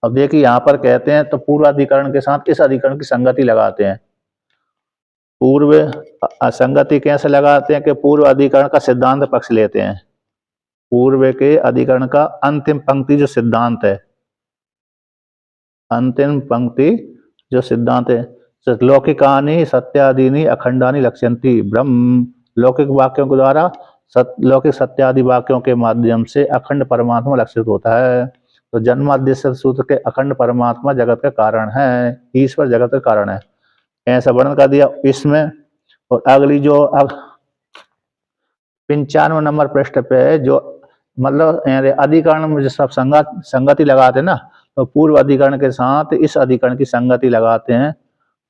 अब देखिए यहाँ पर कहते हैं तो पूर्व अधिकरण के साथ इस अधिकरण की संगति लगाते हैं। पूर्व असंगति कैसे लगाते हैं कि पूर्व अधिकरण का सिद्धांत पक्ष लेते हैं। पूर्व के अधिकरण का अंतिम पंक्ति जो सिद्धांत है, अंतिम पंक्ति जो सिद्धांत है, लौकिकानि सत्यादीनि अखंडानि लक्ष्यन्ति ब्रह्म। लौकिक वाक्यों के द्वारा लौकिक सत्यादि वाक्यों के माध्यम से अखंड परमात्मा लक्षित होता है। तो जन्माद्यस्य सूत्र के अखंड परमात्मा जगत का कारण है, ईश्वर जगत का कारण है, ऐसा वर्णन कर दिया इसमें। और अगली जो 95 नंबर पृष्ठ पे जो मतलब अधिकरण में जो सब संगति लगाते हैं ना, तो पूर्व अधिकरण के साथ इस अधिकरण की संगति लगाते हैं।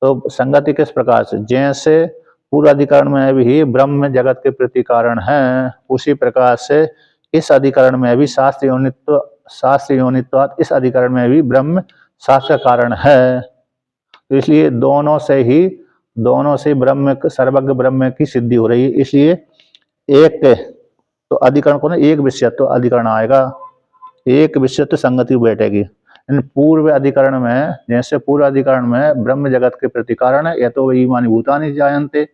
तो संगति किस प्रकार से, जैसे पूर्व अधिकरण में भी ब्रह्म जगत के प्रति कारण है, उसी प्रकार से इस अधिकरण में भी शास्त्र योनित्वात् इस अधिकरण में भी ब्रह्म शास्त्र का कारण है। तो इसलिए दोनों से ब्रह्म सर्वज्ञ ब्रह्म की सिद्धि हो रही है। इसलिए एक तो अधिकरण को ना एक विषयत्व अधिकरण आएगा, एक विषयत्व संगति बैठेगी। पूर्व अधिकरण में, जैसे पूर्व अधिकरण में ब्रह्म जगत के प्रति कारण है, यतो वै ईमानि भूतानि जायन्ते,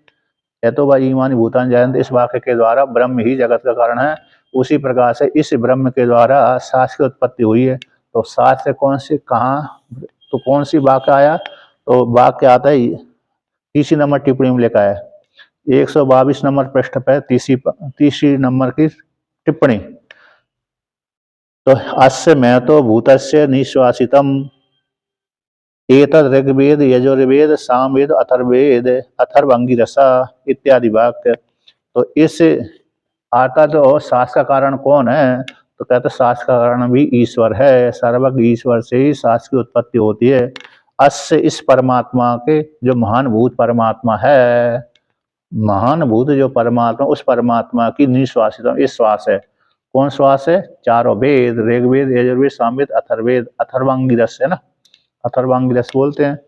यतो वै ईमानि भूतानि जायन्ते, इस वाक्य के द्वारा ब्रह्म ही जगत का कारण है। उसी प्रकार से इस ब्रह्म के द्वारा शास्त्र की उत्पत्ति हुई है। तो शास्त्र कौन सी कहाँ, तो कौन सी वाक्य आया, तो वाक्य आता है तीसरी नंबर टिप्पणी में लिखा है 122 नंबर पृष्ठ पर तीसरी नंबर की टिप्पणी। तो अस्य महतो भूतस्य निश्वासितम एतद ऋग्वेद यजुर्वेद सामवेद अथर्ववेद अथर्वंगिरसा इत्यादि वाक्य। तो इस आता तो शास्त्र का कारण कौन है, तो कहते शास्त्र का कारण भी ईश्वर है। सर्वज्ञ ईश्वर से ही शास्त्र की उत्पत्ति होती है। अस्य इस परमात्मा के जो महानुभूत परमात्मा है, महानुभूत जो परमात्मा, उस परमात्मा की निश्वासित इस श्वास है। कौन श्वास है, चारों वेद, ऋग्वेद यजुर्वेद सामवेद अथर्ववेद, अथर्वांगिरस है ना, अथर्वांगिरस बोलते हैं।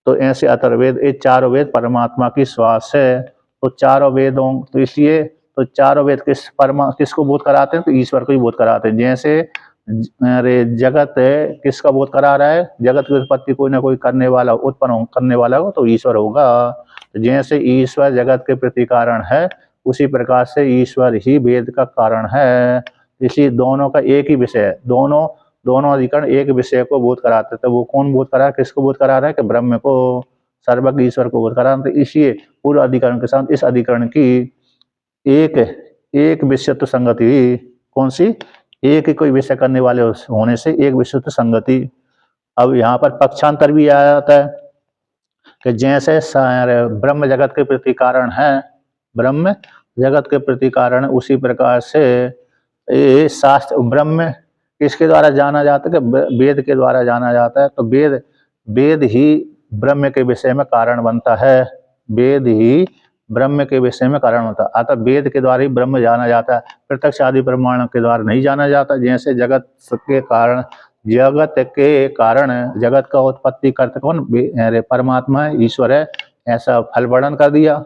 तो ऐसे अथर्ववेद, ये चारों वेद परमात्मा की श्वास है। तो चारों वेदों, तो इसलिए तो चारों वेद किसको बोध कराते हैं, तो ईश्वर को ही बोध कराते हैं। जैसे अरे जगत किसका बोध करा रहा है, जगत की उत्पत्ति कोई ना कोई करने वाला, उत्पन्न करने वाला हो तो ईश्वर होगा। जैसे ईश्वर जगत के प्रति कारण है, उसी प्रकार से ईश्वर ही वेद का कारण है। इसलिए दोनों का एक ही विषय है, दोनों अधिकरण एक विषय को बोध कराते थे। वो कौन बोध करा, किसको बोध करा रहा है, कि ब्रह्म को, सर्वज्ञ ईश्वर को बोध करा रहा है। तो इसलिए पूर्व अधिकरण के साथ इस अधिकरण की एक विषयत्व संगति हुई। कौन सी, एक ही कोई विषय करने वाले होने से एक विषयत्व संगति। अब यहाँ पर पक्षांतर भी आ जाता है कि जैसे ब्रह्म जगत के प्रति कारण है, ब्रह्म जगत के प्रति कारण, उसी प्रकार से ये शास्त्र ब्रह्म किसके द्वारा जाना जाता है, कि वेद के द्वारा जाना जाता है। तो वेद ही ब्रह्म के विषय में कारण बनता है, वेद ही ब्रह्म के विषय में कारण होता है। अतः वेद के द्वारा ही ब्रह्म जाना जाता है, प्रत्यक्ष आदि प्रमाणों के द्वारा नहीं जाना जाता। जैसे जगत के कारण जगत का उत्पत्ति करते कौन, परमात्मा है, ईश्वर है, ऐसा फल वर्णन कर दिया।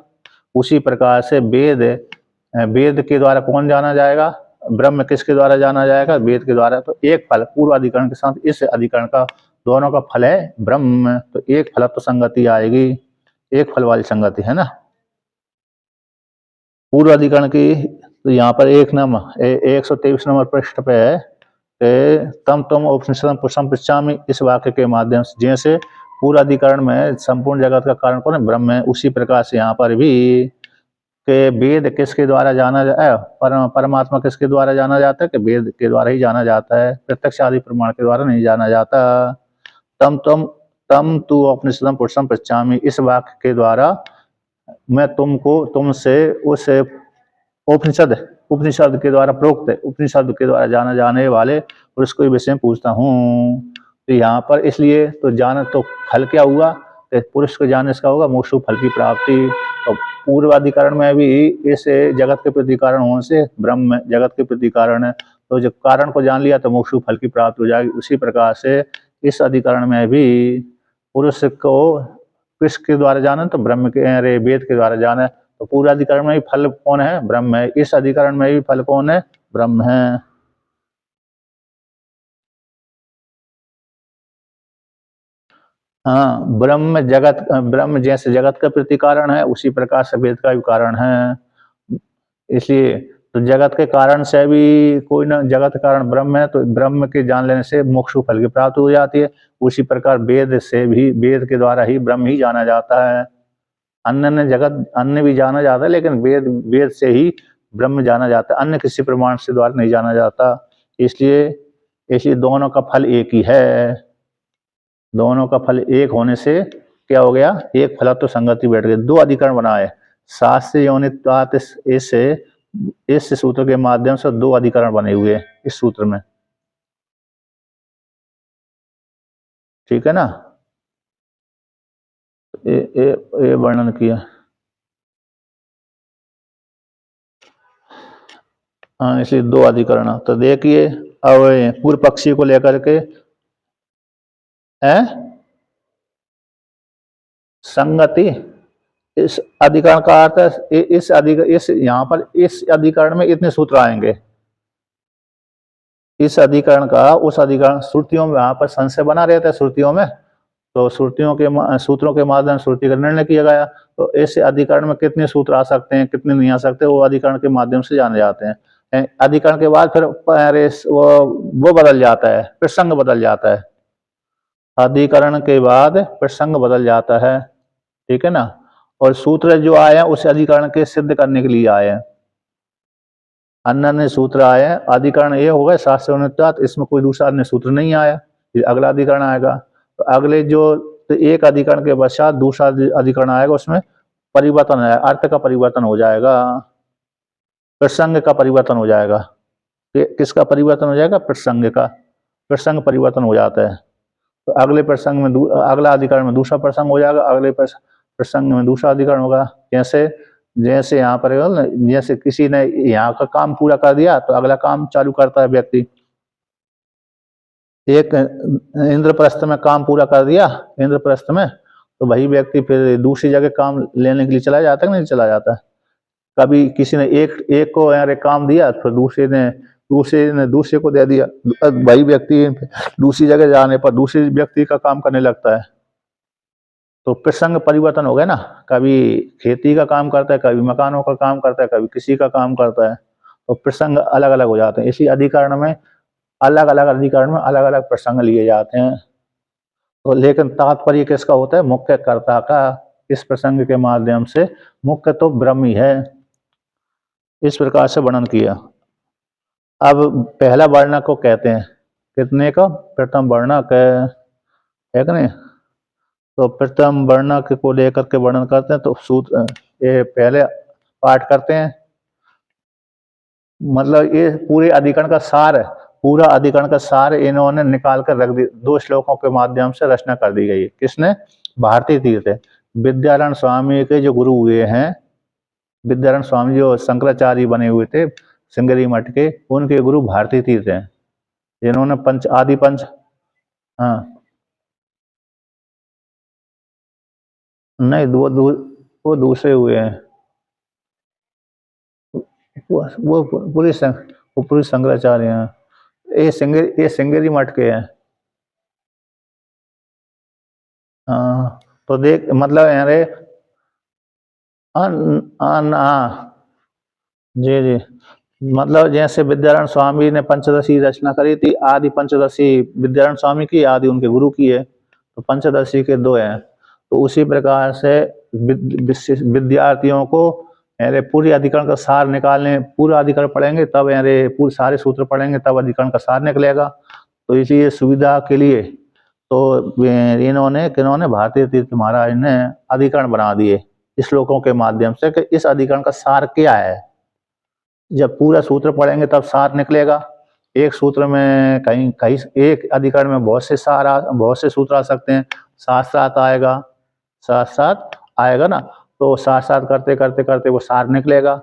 उसी प्रकार से वेद के द्वारा कौन जाना जाएगा, ब्रह्म किसके द्वारा जाना जाएगा, वेद के द्वारा। तो एक फल पूर्व अधिकरण के साथ इस अधिकरण का, दोनों का फल है ब्रह्म। तो एक फल तो संगति आएगी, एक फल वाली संगति है ना पूर्व अधिकरण की। तो यहाँ पर 123 नंबर पृष्ठ पे है तम उपनिषदम पुरुषम पृच्छामि, इस वाक्य के माध्यम से। जैसे पूर्व अधिकरण में संपूर्ण जगत का कारण कौन है, ब्रह्म है, उसी प्रकार से यहाँ पर भी कि वेद किसके द्वारा जाना जाए, परमात्मा किसके द्वारा जाना जाता है, कि वेद के द्वारा ही जाना जाता है, प्रत्यक्ष आदि प्रमाण के द्वारा नहीं जाना जाता। तम तु उपनिषदम पुरुषम पृच्छामि, इस वाक्य के द्वारा मैं तुमसे उस उपनिषद के द्वारा प्रोक्त, उपनिषद के द्वारा जाना जाने वाले पुरुष को विषय में पूछता हूँ। तो यहाँ पर इसलिए तो जाना, तो फल क्या हुआ, पुरुष को जानने से क्या होगा, मोक्ष फल की प्राप्ति। तो पूर्व अधिकरण में भी इस जगत के प्रति कारण होने से ब्रह्म जगत के प्रति कारण है, तो जब कारण को जान लिया तो मोक्ष फल की प्राप्ति हो जाएगी। उसी प्रकार से इस अधिकरण में भी पुरुष को किसके द्वारा जाना, तो ब्रह्म के, अरे वेद के द्वारा जाना। तो पूरा अधिकरण में भी फल कौन है, ब्रह्म है। इस अधिकरण में भी फल कौन है, ब्रह्म है। हाँ, ब्रह्म जैसे जगत का प्रति कारण है, उसी प्रकार से वेद का भी कारण है। इसलिए तो जगत के कारण से भी कोई ना, जगत का कारण ब्रह्म है, तो ब्रह्म के जान लेने से मोक्ष फल की प्राप्ति हो जाती है। उसी प्रकार वेद से भी, वेद के द्वारा ही ब्रह्म ही जाना जाता है। अन्य भी जाना जाता है, लेकिन वेद वेद से ही ब्रह्म जाना जाता है, अन्य किसी प्रमाण से द्वारा नहीं जाना जाता। इसलिए इसलिए दोनों का फल एक ही है। दोनों का फल एक होने से क्या हो गया, एक फल तो संगति बैठ गई। दो अधिकरण बनाए, शास्त्र योनित्वात्, इस सूत्र के माध्यम से दो अधिकरण बने हुए इस सूत्र में, ठीक है ना। ये वर्णन किया। हाँ, इसलिए दो अधिकरण। तो देखिए अब पूर्व पक्षी को लेकर के है संगति। इस अधिकरण का अर्थ है, इस यहाँ पर इस अधिकरण में इतने सूत्र आएंगे। इस अधिकरण का उस अधिकरण, श्रुतियों में यहाँ पर संशय बना रहता है श्रुतियों में, तो श्रुतियों के सूत्रों के माध्यम से श्रुति का निर्णय किया गया। तो ऐसे अधिकरण में कितने सूत्र आ सकते हैं, कितने नहीं आ सकते, वो अधिकरण के माध्यम से जाने जाते हैं। अधिकरण के बाद फिर वो बदल जाता है, प्रसंग बदल जाता है। अधिकरण के बाद प्रसंग बदल जाता है, ठीक है ना। और सूत्र जो आए हैं उस अधिकरण के सिद्ध करने के लिए आए हैं। अन्य सूत्र आए हैं, अधिकरण ये हो गए शास्त्र, इसमें कोई दूसरा अन्य सूत्र नहीं आया। ये अगला अधिकरण आएगा, तो अगले जो, तो एक अधिकरण के पश्चात दूसरा अधिकरण आएगा, उसमें परिवर्तन है, अर्थ का परिवर्तन हो जाएगा, प्रसंग का परिवर्तन हो जाएगा। किसका परिवर्तन हो जाएगा, प्रसंग का। प्रसंग परिवर्तन हो जाता है, तो अगले प्रसंग में अगला अधिकरण में दूसरा प्रसंग हो जाएगा, अगले प्रसंग में दूसरा अधिकरण होगा। जैसे जैसे यहाँ पर जैसे किसी ने यहाँ का काम पूरा कर दिया, तो अगला काम चालू करता है व्यक्ति। एक इंद्रप्रस्थ में काम पूरा कर दिया, इंद्रप्रस्थ में, तो वही व्यक्ति फिर दूसरी जगह काम लेने के लिए चला जाता है कि नहीं चला जाता। कभी किसी ने एक को यार एक काम दिया, फिर दूसरे को दे दिया, वही व्यक्ति दूसरी जगह जाने पर दूसरे व्यक्ति का काम करने लगता है। तो प्रसंग परिवर्तन हो गया ना, कभी खेती का काम करता है, कभी मकानों का काम करता है, कभी किसी का काम करता है, तो प्रसंग अलग अलग हो जाते हैं। इसी अधिकरण में अलग अलग प्रसंग लिए जाते हैं। तो लेकिन तात्पर्य किसका होता है, मुख्य कर्ता का। इस प्रसंग के माध्यम से मुख्य तो ब्रह्म ही है। इस प्रकार से वर्णन किया। अब पहला वर्णक को कहते हैं, कितने का, प्रथम वर्णक है कि नहीं। तो प्रथम वर्णक को लेकर के वर्णन करते हैं। तो सूत्र ये पहले पाठ करते हैं, मतलब ये पूरे अधिकरण का सार है, पूरा अधिकरण का सार इन्होंने निकाल कर रख दी, दो श्लोकों के माध्यम से रचना कर दी गई है। किसने, भारती तीर्थ, विद्यारण स्वामी के जो गुरु हुए हैं। विद्यारण स्वामी जो शंकराचार्य बने हुए थे सिंगरी मठ के, उनके गुरु भारती तीर्थ हैं, जिन्होंने आदि पंच, हाँ नहीं, वो दूसरे हुए हैं। वो पूरी शंकराचार्य हैं। ये सिंगरी मठ के हैं। हाँ, तो देख मतलब अरे जी जी, मतलब जैसे विद्यारण स्वामी ने पंचदशी रचना करी थी, आदि पंचदशी विद्यारण स्वामी की, आदि उनके गुरु की है, तो पंचदशी के दो हैं। तो उसी प्रकार से विद्यार्थियों को अरे पूरी अधिकरण का सार निकालने, पूरा अधिकरण पढ़ेंगे तब, अरे पूरे सारे सूत्र पढ़ेंगे तब अधिकरण का सार निकलेगा। तो इसी सुविधा के लिए तो किन्होंने भारतीय तीर्थ महाराज ने अधिकरण बना दिए श्लोकों के माध्यम से, कि इस अधिकरण का सार क्या है। जब पूरा सूत्र पढ़ेंगे तब सार निकलेगा। एक सूत्र में कहीं कहीं एक अधिकरण में बहुत से सूत्र आ सकते हैं, साथ साथ आएगा ना, तो साथ साथ करते करते करते वो सार निकलेगा।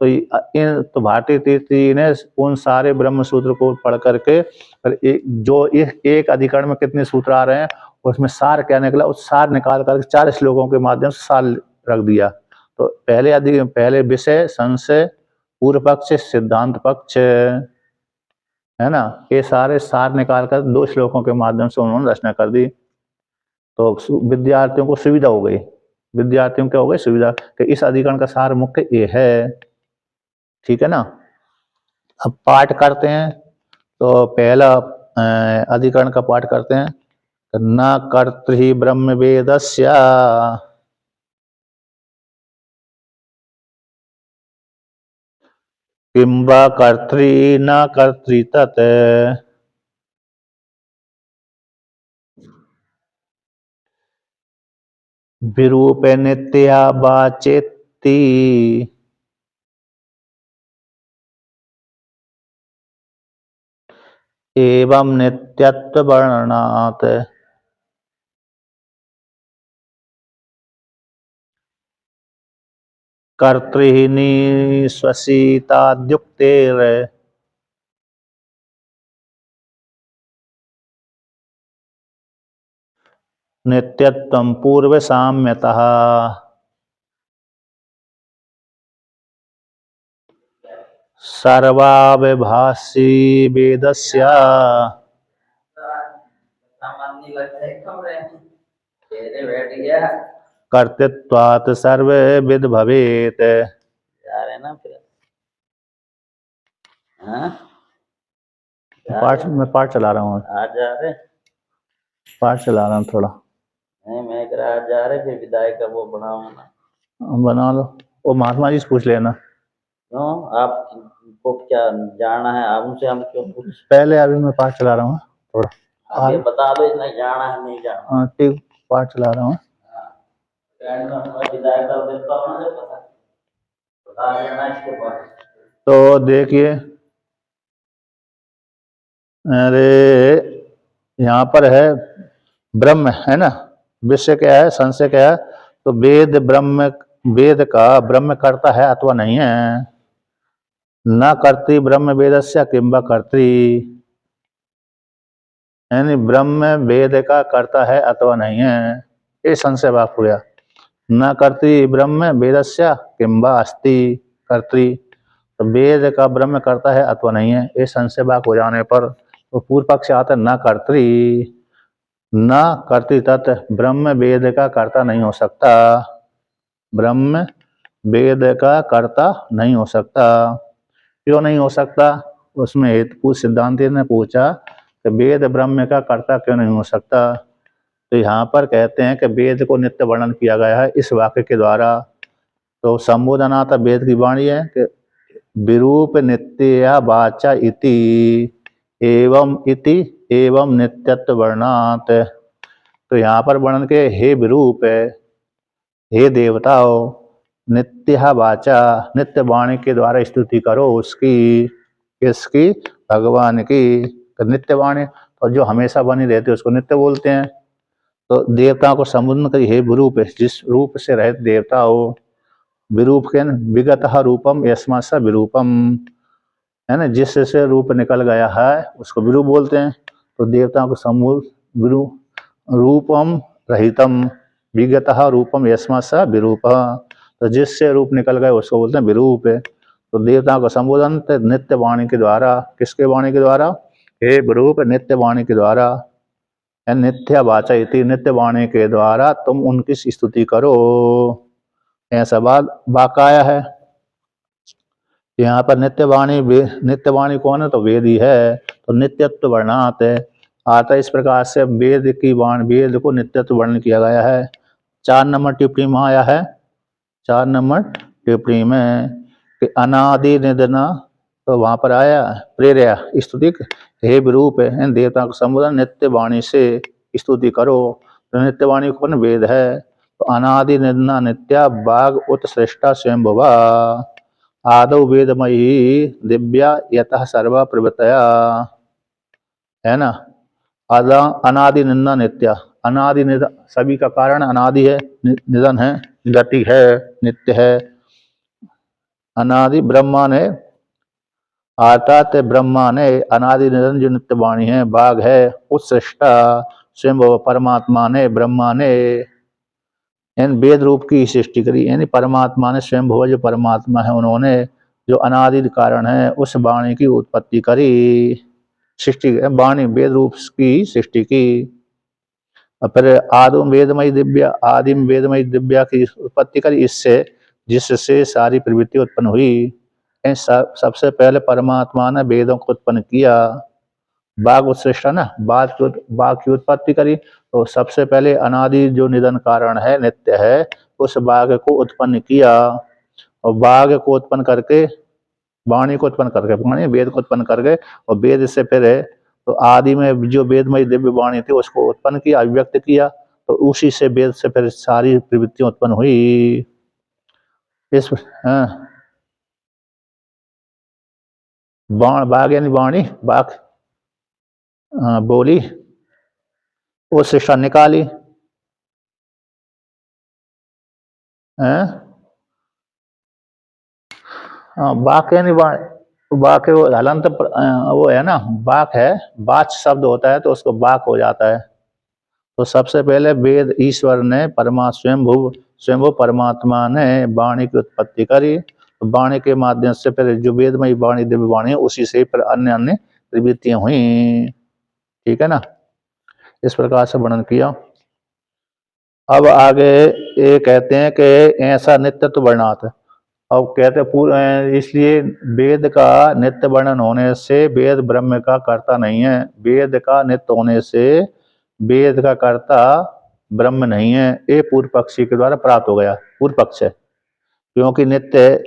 तो भारतीय तीर्थ जी ने उन सारे ब्रह्म सूत्र को पढ़ करके, फिर एक अधिकरण में कितने सूत्र आ रहे हैं उसमें सार क्या निकला, उस सार निकाल कर 4 श्लोकों के माध्यम से सार रख दिया। तो पहले विषय, संशय, पूर्व पक्ष, सिद्धांत पक्ष, है ना, ये सारे सार निकाल कर 2 श्लोकों के माध्यम से उन्होंने रचना कर दी। तो विद्यार्थियों को सुविधा हो गई। विद्यार्थियों क्या हो गई, सुविधा कि इस अधिकरण का सार मुख्य ये है। ठीक है ना। अब पाठ करते हैं। तो पहला अधिकरण का पाठ करते हैं। न कर्तृ ब्रह्म वेदस्य किं वा कर्तृ न कर्तृ तत् विरूपे नित्या वाचेति एवं नित्यत्व वर्णनात्। कर्तृहिनी स्वसिताद्युक्तेर् नित्यत्वं पूर्वसाम्यतः। सर्वाविभाषी वेदस्य कर्तृत्वात् सर्वविद भवेत्। मैं पाठ चला रहा हूँ। पाठ चला रहा हूँ थोड़ा। नहीं, मैं जा रहे फिर विदाई का वो बना लो। वो महात्मा जी से पूछ लेना। क्यों, आपको क्या जानना है? आप उनसे हम क्यों पूछ? पहले अभी मैं पाठ चला रहा हूँ थोड़ा। आप ये बता दो, इतना जाना है नहीं जाना। हाँ ठीक, पाठ चला रहा हूँ। विदाई कर देता हूँ, बता देना इसके बाद। तो देखिए, अरे यहाँ पर है ब्रह्म, है ना, विषय क्या है, संशय क्या है। तो वेद का ब्रह्म करता है अथवा नहीं है। न कर्तृ ब्रह्म वेदस्य किंबा कर्तृ, यानी ब्रह्म वेद का करता है अथवा नहीं है, ये संशय वाक हो गया। न कर्तृ ब्रह्म वेदस्य किंबा अस्ति कर्तृ, तो वेद का ब्रह्म करता है अथवा नहीं है, ये संशय वाक हो जाने पर तो पूर्व पक्ष आता है न कर्तृ, न कर्तृ तत्, ब्रह्म वेद का कर्ता नहीं हो सकता। ब्रह्म वेद का कर्ता नहीं हो सकता। क्यों नहीं हो सकता? उसमें हेतु सिद्धांति ने पूछा कि वेद ब्रह्म का कर्ता क्यों नहीं हो सकता। तो यहाँ पर कहते हैं कि वेद को नित्य वर्णन किया गया है इस वाक्य के द्वारा। तो संबोधनाता वेद की वाणी है कि विरूप नित्या वाचा इति एवं नित्यत्व वर्णात। तो यहाँ पर वर्णन के हे विरूप, हे देवताओं, नित्य वाचा, नित्य वाणी के द्वारा स्तुति करो उसकी, किसकी? भगवान की। तो नित्य वाणी, और जो हमेशा बनी रहती है उसको नित्य बोलते हैं। तो देवताओं को संबोधन करिए हे विरूप, जिस रूप से रहित देवता हो। विरूप के विगतः रूपम यस्मात् स विरूपम, है ना, जिससे रूप निकल गया है उसको विरूप बोलते हैं। तो देवताओं को संबोध रूपम रहितम विगतः रूपम यस्मात् स विरूप, तो जिससे रूप निकल गए उसको बोलते हैं विरूप। तो देवताओं का संबोधन नित्य वाणी के द्वारा, किसके वाणी के द्वारा? हे विरूप, नित्य वाणी के द्वारा। नित्य वाचा इति, नित्य वाणी के द्वारा तुम उनकी स्तुति करो, ऐसा वाक्य आया है। यहाँ पर नित्य वाणी कौन है? तो वेद ही है। तो नित्यत्व वर्णात आता इस प्रकार से वेद की वाणी, वेद को नित्यत्व वर्णन किया गया है। 4 नंबर टिप्पणी में आया है। 4 नंबर टिप्पणी में कि अनादि निधना, तो वहां पर आया प्रेरया स्तुति, हे विरूप, देवता का संबोधन नित्य वाणी से स्तुति करो। तो नित्य वाणी कौन? वेद है। तो अनादि निधना नित्या बाघ उत्सृष्टा स्वयंभुवा आदौ वेदमयी दिव्या यतः सर्वा प्रवृत्तया, है ना। अनादि निंदा नित्या, अनादि निधन सभी का कारण अनादि है, निधन है, गति है, नित्य है। अनादि ब्रह्मा ने अर्थात ब्रह्मा ने अनादि निधन जो नित्य वाणी है, बाघ है, उत्सृष्टा स्वयं परमात्मा ने ब्रह्मा ने इन वेद रूप की सृष्टि करी, यानी परमात्मा ने स्वयं जो परमात्मा है उन्होंने जो अनादि कारण है उस वाणी की उत्पत्ति करी, सृष्टि वाणी वेद रूप की सृष्टि की। और फिर आदिम वेदमयी दिव्या की उत्पत्ति करी, इससे जिससे सारी प्रवृत्ति उत्पन्न हुई। सबसे पहले परमात्मा ने वेदों को उत्पन्न किया, बाघ उत्सृष्टा ना, बाघ की उत्पत्ति करी। तो सबसे पहले अनादि जो निधन कारण है, नित्य है, उस बाघ को उत्पन्न किया। और बाघ को उत्पन्न करके वाणी को उत्पन्न करके, वाणी वेद को उत्पन्न करके, और वेद से फिर तो आदि में जो वेदमयी दिव्य वाणी थी उसको उत्पन्न किया, अभिव्यक्त किया। तो उसी से वेद से फिर सारी प्रवृत्तियां उत्पन्न हुई। इस बाघ यानी वाणी, बाघ बोली, वो शिक्षा निकाली। बाक यानी बाक वो हलंत वो है ना, बाक है, बाच शब्द होता है तो उसको बाक हो जाता है। तो सबसे पहले वेद ईश्वर ने स्वयंभू परमात्मा ने वाणी की उत्पत्ति करी। तो वाणी के माध्यम से फिर जो वेदमयी वाणी दिव्य वाणी है उसी से फिर अन्य अन्य प्रवृत्तियां हुई। ठीक है ना, इस प्रकार से वर्णन किया। अब आगे ये कहते हैं कि ऐसा नित्यत्व वर्णात। अब कहते इसलिए वेद का नित्य वर्णन होने से वेद ब्रह्म का कर्ता नहीं है, वेद का नित्य होने से वेद का कर्ता ब्रह्म नहीं है। ये पूर्व पक्षी के द्वारा प्राप्त हो गया, पूर्व पक्ष है। क्योंकि नित्य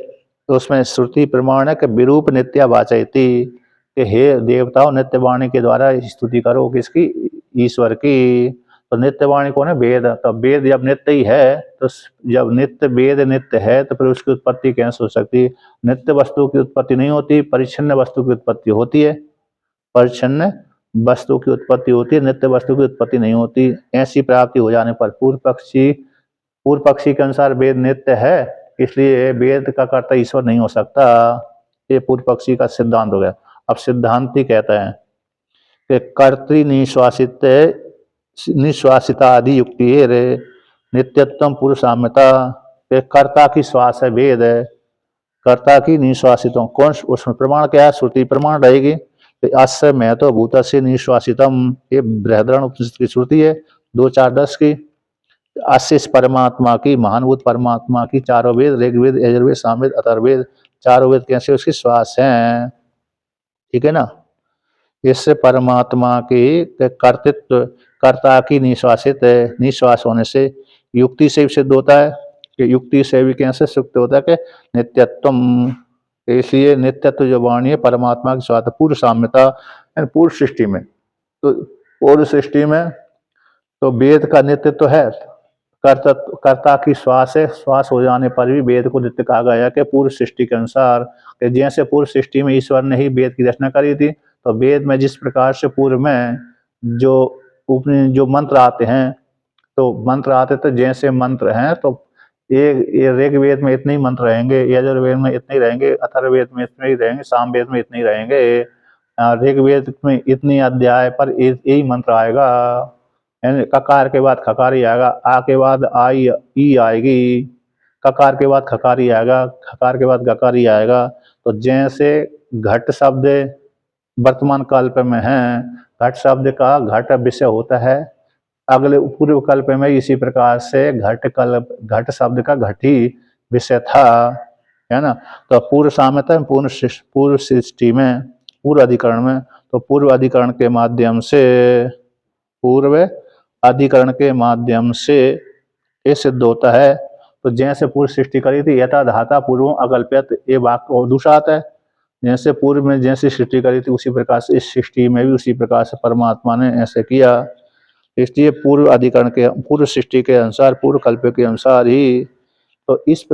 तो उसमें श्रुति प्रमाण है कि विरूप नित्या वाचयति, कि हे देवताओं नित्य वाणी के द्वारा स्तुति करो किसकी, ईश्वर की। तो नित्य वाणी कौन है, वेद। तो वेद जब नित्य ही है तो जब नित्य वेद नित्य है तो फिर उसकी उत्पत्ति कैसे हो सकती है। नित्य वस्तु की उत्पत्ति नहीं होती, परिच्छिन्न वस्तु की उत्पत्ति होती है। परिच्छिन्न वस्तु की उत्पत्ति होती है, नित्य वस्तु की उत्पत्ति नहीं होती। ऐसी प्राप्ति हो जाने पर पूर्व पक्षी के अनुसार वेद नित्य है, इसलिए वेद का कर्ता ईश्वर नहीं हो सकता। ये पूर्व पक्षी का सिद्धांत हो गया। अब सिद्धांति कहता है कि कर्तृ निश्वासितादि युक्ति रे नित्यत्व पुरुषाम्यता, कर्ता की श्वास है वेद है, कर्ता की निश्वासितों कौन, उसमें प्रमाण क्या है, श्रुति प्रमाण रहेगी। अस्य में तो भूत से निश्वासितम, ये बृहदारण्यक उपनिषद की श्रुति है 2:4-10 की। अस्य परमात्मा की, महानभूत परमात्मा की चारों वेद, ऋग्वेद यजुर्वेद सामवेद अथर्ववेद, चारों वेद कैसे उसकी श्वास है। ठीक है ना, इससे परमात्मा की कर्तृत्व, कर्ता की निश्वासित है, निश्वास होने से युक्ति से भी सिद्ध होता है कि युक्ति से भी कैसे सिद्ध होता है कि नित्यत्व। इसलिए नित्यत्व जो वाणी है परमात्मा की श्वास, पूर्व साम्यता, पूर्व सृष्टि में, तो पूर्व सृष्टि में तो वेद का नित्यत्व है, कर्ता की श्वास है, श्वास हो जाने पर भी वेद को नित्य कहा गया कि पूर्व सृष्टि के अनुसार। जैसे पूर्व सृष्टि में ईश्वर ने ही वेद की रचना करी थी, तो वेद में जिस प्रकार से पूर्व में जो मंत्र आते हैं, तो मंत्र आते तो जैसे मंत्र हैं तो ये ऋग्वेद में इतने ही मंत्र रहेंगे, यजुर्वेद में इतने ही रहेंगे, अथर्ववेद में इतने ही रहेंगे, सामवेद में इतने ही रहेंगे, ऋग्वेद में इतनी अध्याय पर यही मंत्र आएगा। ककार के बाद खकारी आएगा, आ के बाद आई ई आएगी, ककार के बाद खकारी आएगा, खकार के बाद गकारी आएगा। तो जैसे घट शब्द वर्तमान कल्प में है, घट शब्द का घट विषय होता है, अगले पूर्व कल्प में इसी प्रकार से घट शब्द का घट ही विषय था, है ना। तो पूर्व साम्यता में पूर्व सृष्टि में, पूर्व अधिकरण में, तो पूर्व अधिकरण के माध्यम से ये सिद्ध होता है। तो जैसे पूर्व सृष्टि करी थी, यथा धाता पूर्व अकल्प्यत, ये वाक्य और दूसरा आता है, जैसे पूर्व में जैसे सृष्टि करी थी उसी प्रकार से इस सृष्टि में भी उसी प्रकार से परमात्मा ने ऐसे किया। इसलिए पूर्व अधिकरण के, पूर्व सृष्टि के अनुसार, पूर्व कल्प के अनुसार ही तो इस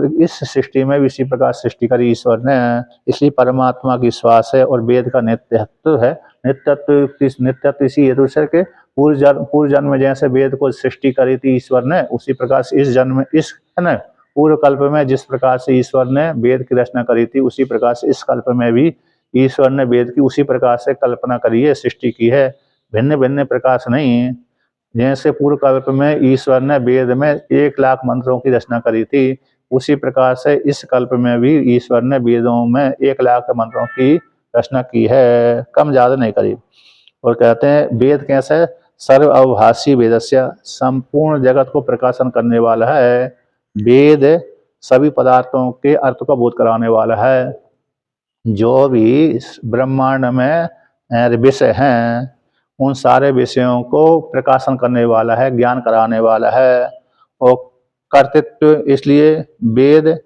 सृष्टि में भी इसी प्रकार सृष्टि करी ईश्वर ने। इसलिए परमात्मा की श्वास है और वेद का नित्यत्व है। नित्यत्व इसी हेतु से के पूर्व जन्म में जैसे वेद को सृष्टि करी थी ईश्वर ने, उसी प्रकार से इस जन्म में, इस है ना, पूर्व कल्प में जिस प्रकार से ईश्वर ने वेद की रचना करी थी उसी प्रकार से इस कल्प में भी ईश्वर ने वेद की उसी प्रकार से कल्पना करी है, सृष्टि की है, भिन्न भिन्न प्रकार से नहीं। जैसे पूर्व कल्प में ईश्वर ने वेद में 1,00,000 मंत्रों की रचना करी थी, उसी प्रकार से इस कल्प में भी ईश्वर ने वेदों में 1,00,000 मंत्रों की रचना की है, कम ज्यादा नहीं करी। और कहते हैं वेद कैसे सर्व अवभाषी वेदस्य, संपूर्ण जगत को प्रकाशन करने वाला है। वेद सभी पदार्थों के अर्थ का बोध कराने वाला है। जो भी ब्रह्मांड में विषय हैं उन सारे विषयों को प्रकाशन करने वाला है, ज्ञान कराने वाला है। और कर्तृत्व इसलिए वेद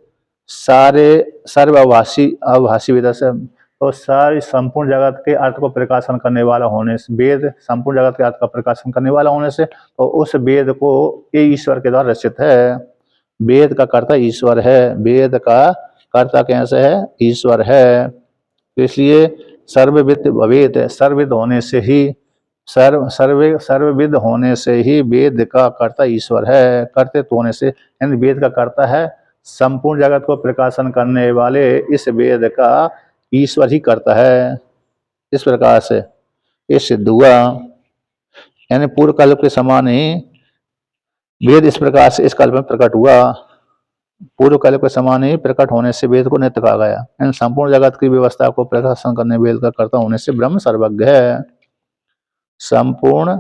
सारे अवभाषी वेद से, तो सारी संपूर्ण जगत के अर्थ को प्रकाशन करने वाला होने से, वेद संपूर्ण जगत के अर्थ का प्रकाशन करने वाला होने से, तो उस वेद को ये ईश्वर के द्वारा रचित है। वेद का कर्ता ईश्वर है, वेद का कर्ता कैसे है, ईश्वर है। इसलिए सर्वविद भवेत, सर्वविद होने से ही सर्वविद होने से ही वेद का कर्ता ईश्वर है। कर्तृत्व होने से यानी वेद का कर्ता है, संपूर्ण जगत को प्रकाशन करने वाले इस वेद का ईश्वर ही करता है। इस प्रकार से ये सिद्ध हुआ। यानी पूर्व कल्प के समान ही वेद इस प्रकार से इस कल्प में प्रकट हुआ। पूर्व कल्प के समान ही प्रकट होने से वेद को नित्य कहा गया। यानी संपूर्ण जगत की व्यवस्था को प्रकाशन करने वेद का कर्ता होने से ब्रह्म सर्वज्ञ है। संपूर्ण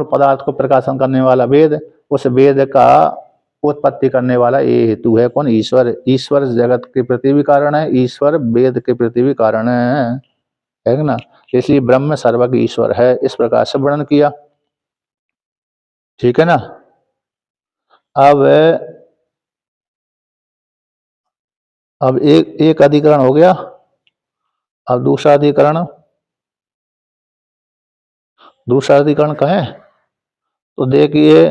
पदार्थ को प्रकाशन करने वाला वेद, उस वेद का उत्पत्ति करने वाला ये हेतु है कौन, ईश्वर। ईश्वर जगत के प्रति भी कारण है, ईश्वर वेद के प्रति भी कारण है ना। इसलिए ब्रह्म सर्वज्ञ ईश्वर है। इस प्रकार से वर्णन किया, ठीक है ना। अब एक अधिकरण हो गया। अब दूसरा अधिकरण कहें तो देखिए,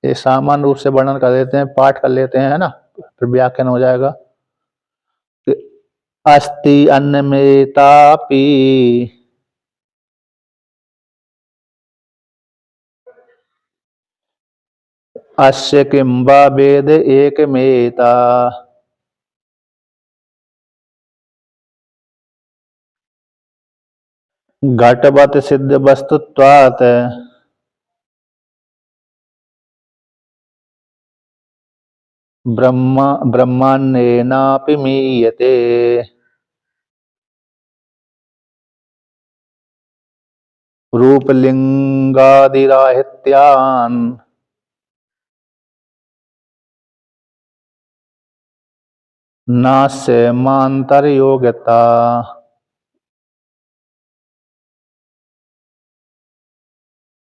ये सामान्य रूप से वर्णन कर देते हैं, पाठ कर लेते हैं, है ना, फिर व्याख्यान हो जाएगा। अस्ति अन्नमेतापि अस्य किं वा वेद एकमेता, घटवत् सिद्ध वस्तुत्वात् ब्रह्माण्येनापि मीयते। रूपलिंगादिराहित्यान् नास्य मान्तर्योग्यता।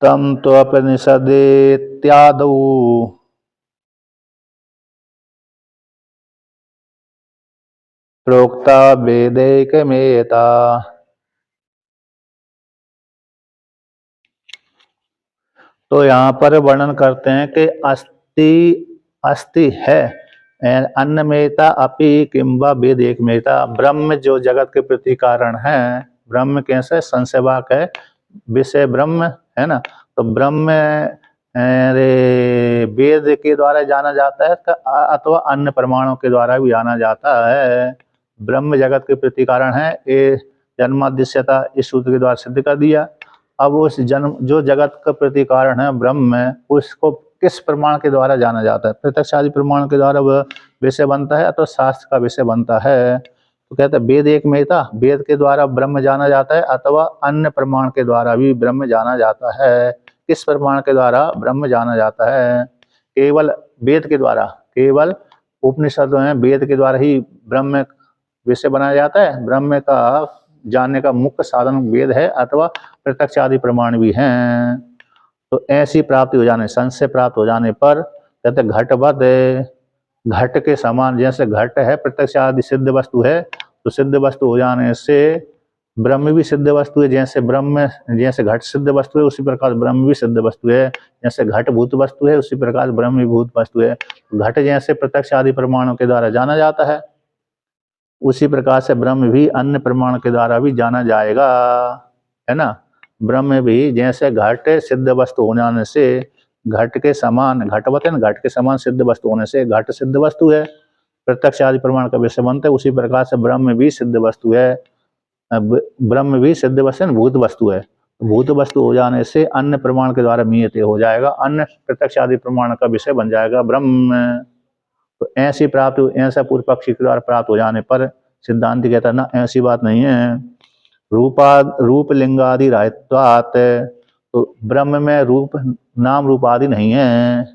तम त्वपनिषदेत्यादौ प्रोक्ता वेदैकमेता। तो यहाँ पर वर्णन करते हैं कि अस्ति है अन्नमेता अपि किंबा वेद एकमेता। ब्रह्म जो जगत के प्रति कारण है, ब्रह्म कैसे संसेवाक है, विषय ब्रह्म है ना। तो ब्रह्म वेद के द्वारा जाना जाता है अथवा अन्य प्रमाणों के द्वारा भी जाना जाता है। ब्रह्म जगत के प्रति कारण है, ये जन्माद्यस्यता इस सूत्र के द्वारा सिद्ध कर दिया। अब उस जन्म जो जगत का प्रति कारण है ब्रह्म, उसको किस प्रमाण के द्वारा जाना जाता है, प्रत्यक्ष आदि प्रमाण के द्वारा वह विषय बनता है अथवा शास्त्र का विषय बनता है। तो कहते हैं वेद एकमेता, वेद के द्वारा ब्रह्म जाना जाता है अथवा अन्य प्रमाण के द्वारा भी ब्रह्म जाना जाता है। किस प्रमाण के द्वारा ब्रह्म जाना जाता है, केवल वेद के द्वारा, केवल उपनिषदों में वेद के द्वारा ही ब्रह्म विषय बनाया जाता है। ब्रह्म का जानने का मुख्य साधन वेद है अथवा प्रत्यक्ष आदि प्रमाण भी हैं। तो ऐसी प्राप्ति हो जाने, संशय प्राप्त हो जाने पर कहते घटवत, घट के समान, जैसे घट है प्रत्यक्ष आदि सिद्ध वस्तु है, तो सिद्ध वस्तु हो जाने से ब्रह्म भी सिद्ध वस्तु है। जैसे घट सिद्ध वस्तु है उसी प्रकार ब्रह्म भी सिद्ध वस्तु है। जैसे घट भूत वस्तु है उसी प्रकार ब्रह्म भी भूत वस्तु है। घट जैसे प्रत्यक्ष आदि प्रमाणों के द्वारा जाना जाता है, उसी प्रकार से ब्रह्म भी अन्य प्रमाण के द्वारा भी जाना जाएगा, है ना। ब्रह्म भी जैसे घट सिद्ध वस्तु हो जाने से घट के समान, घटवत है, घट के समान सिद्ध वस्तु होने से घट सिद्ध वस्तु है, प्रत्यक्ष आदि प्रमाण का विषय बनता है। उसी प्रकार से ब्रह्म भी सिद्ध वस्तु है, ब्रह्म भी सिद्ध वस्तु भूत वस्तु है। भूत वस्तु हो जाने से अन्य प्रमाण के द्वारा मीयते हो जाएगा, अन्य प्रत्यक्ष आदि प्रमाण का विषय बन जाएगा ब्रह्म। तो ऐसी प्राप्त, ऐसा पूर्व पक्षी के द्वारा प्राप्त हो जाने पर सिद्धांत कहता है ना, ऐसी बात नहीं है। रूप लिंगादि राहित्वात्, तो ब्रह्म में रूप नाम रूप आदि नहीं है,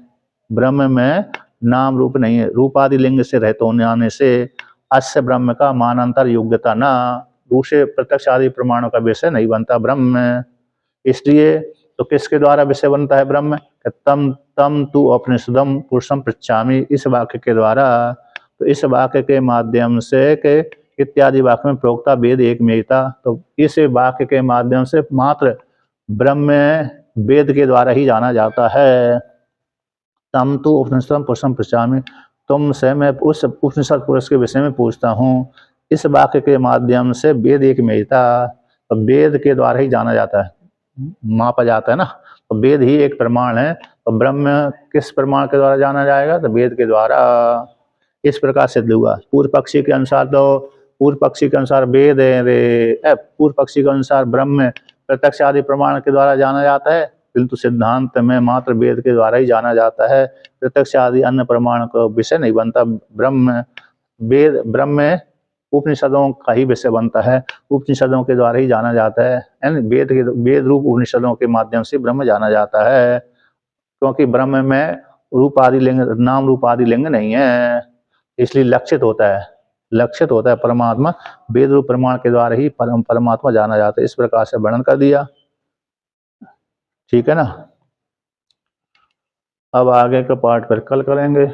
ब्रह्म में नाम रूप नहीं है, रूप आदि लिंग से रहित होने आने से अस्य ब्रह्म का मानांतर योग्यता ना, दूसरे प्रत्यक्ष आदि प्रमाणों का विषय नहीं बनता ब्रह्म। इसलिए तो किसके द्वारा विषय बनता है ब्रह्म? तम तम तू अपनिषदम पुरुषम पृच्छामि, इस वाक्य के द्वारा। तो इस वाक्य के माध्यम से के इत्यादि वाक्य में प्रोक्ता वेद एक मेता, तो इस वाक्य के माध्यम से मात्र ब्रह्म वेद के द्वारा ही जाना जाता है। तम तू उपनिषदम पुरुषम पृच्छामि, तुमसे मैं उस उपनिषद पुरुष के विषय में पूछता हूँ। इस वाक्य के माध्यम से वेद एक मेता, तो वेद के द्वारा ही जाना जाता है, मापा जाता है ना। तो वेद ही एक प्रमाण है, तो ब्रह्म किस प्रमाण के द्वारा जाना जाएगा? तो वेद के द्वारा। इस प्रकार सिद्ध हुआ। पूर्व पक्षी के अनुसार वेद है रे, पूर्व पक्षी के अनुसार ब्रह्म प्रत्यक्ष आदि प्रमाण के द्वारा जाना जाता है, किंतु सिद्धांत में मात्र वेद के द्वारा ही जाना जाता है, प्रत्यक्ष आदि अन्य प्रमाण का विषय नहीं बनता ब्रह्म। ब्रह्म उपनिषदों का ही विषय बनता है, उपनिषदों के द्वारा ही जाना जाता है, यानी वेद रूप उपनिषदों के माध्यम से ब्रह्म जाना जाता है, क्योंकि ब्रह्म में रूप आदि लिंग, नाम रूप आदि लिंग नहीं है, इसलिए लक्षित होता है परमात्मा, वेद रूप प्रमाण के द्वारा ही परमात्मा जाना जाता है। इस प्रकार से वर्णन कर दिया, ठीक है ना। अब आगे का पाठ फिर कल करेंगे।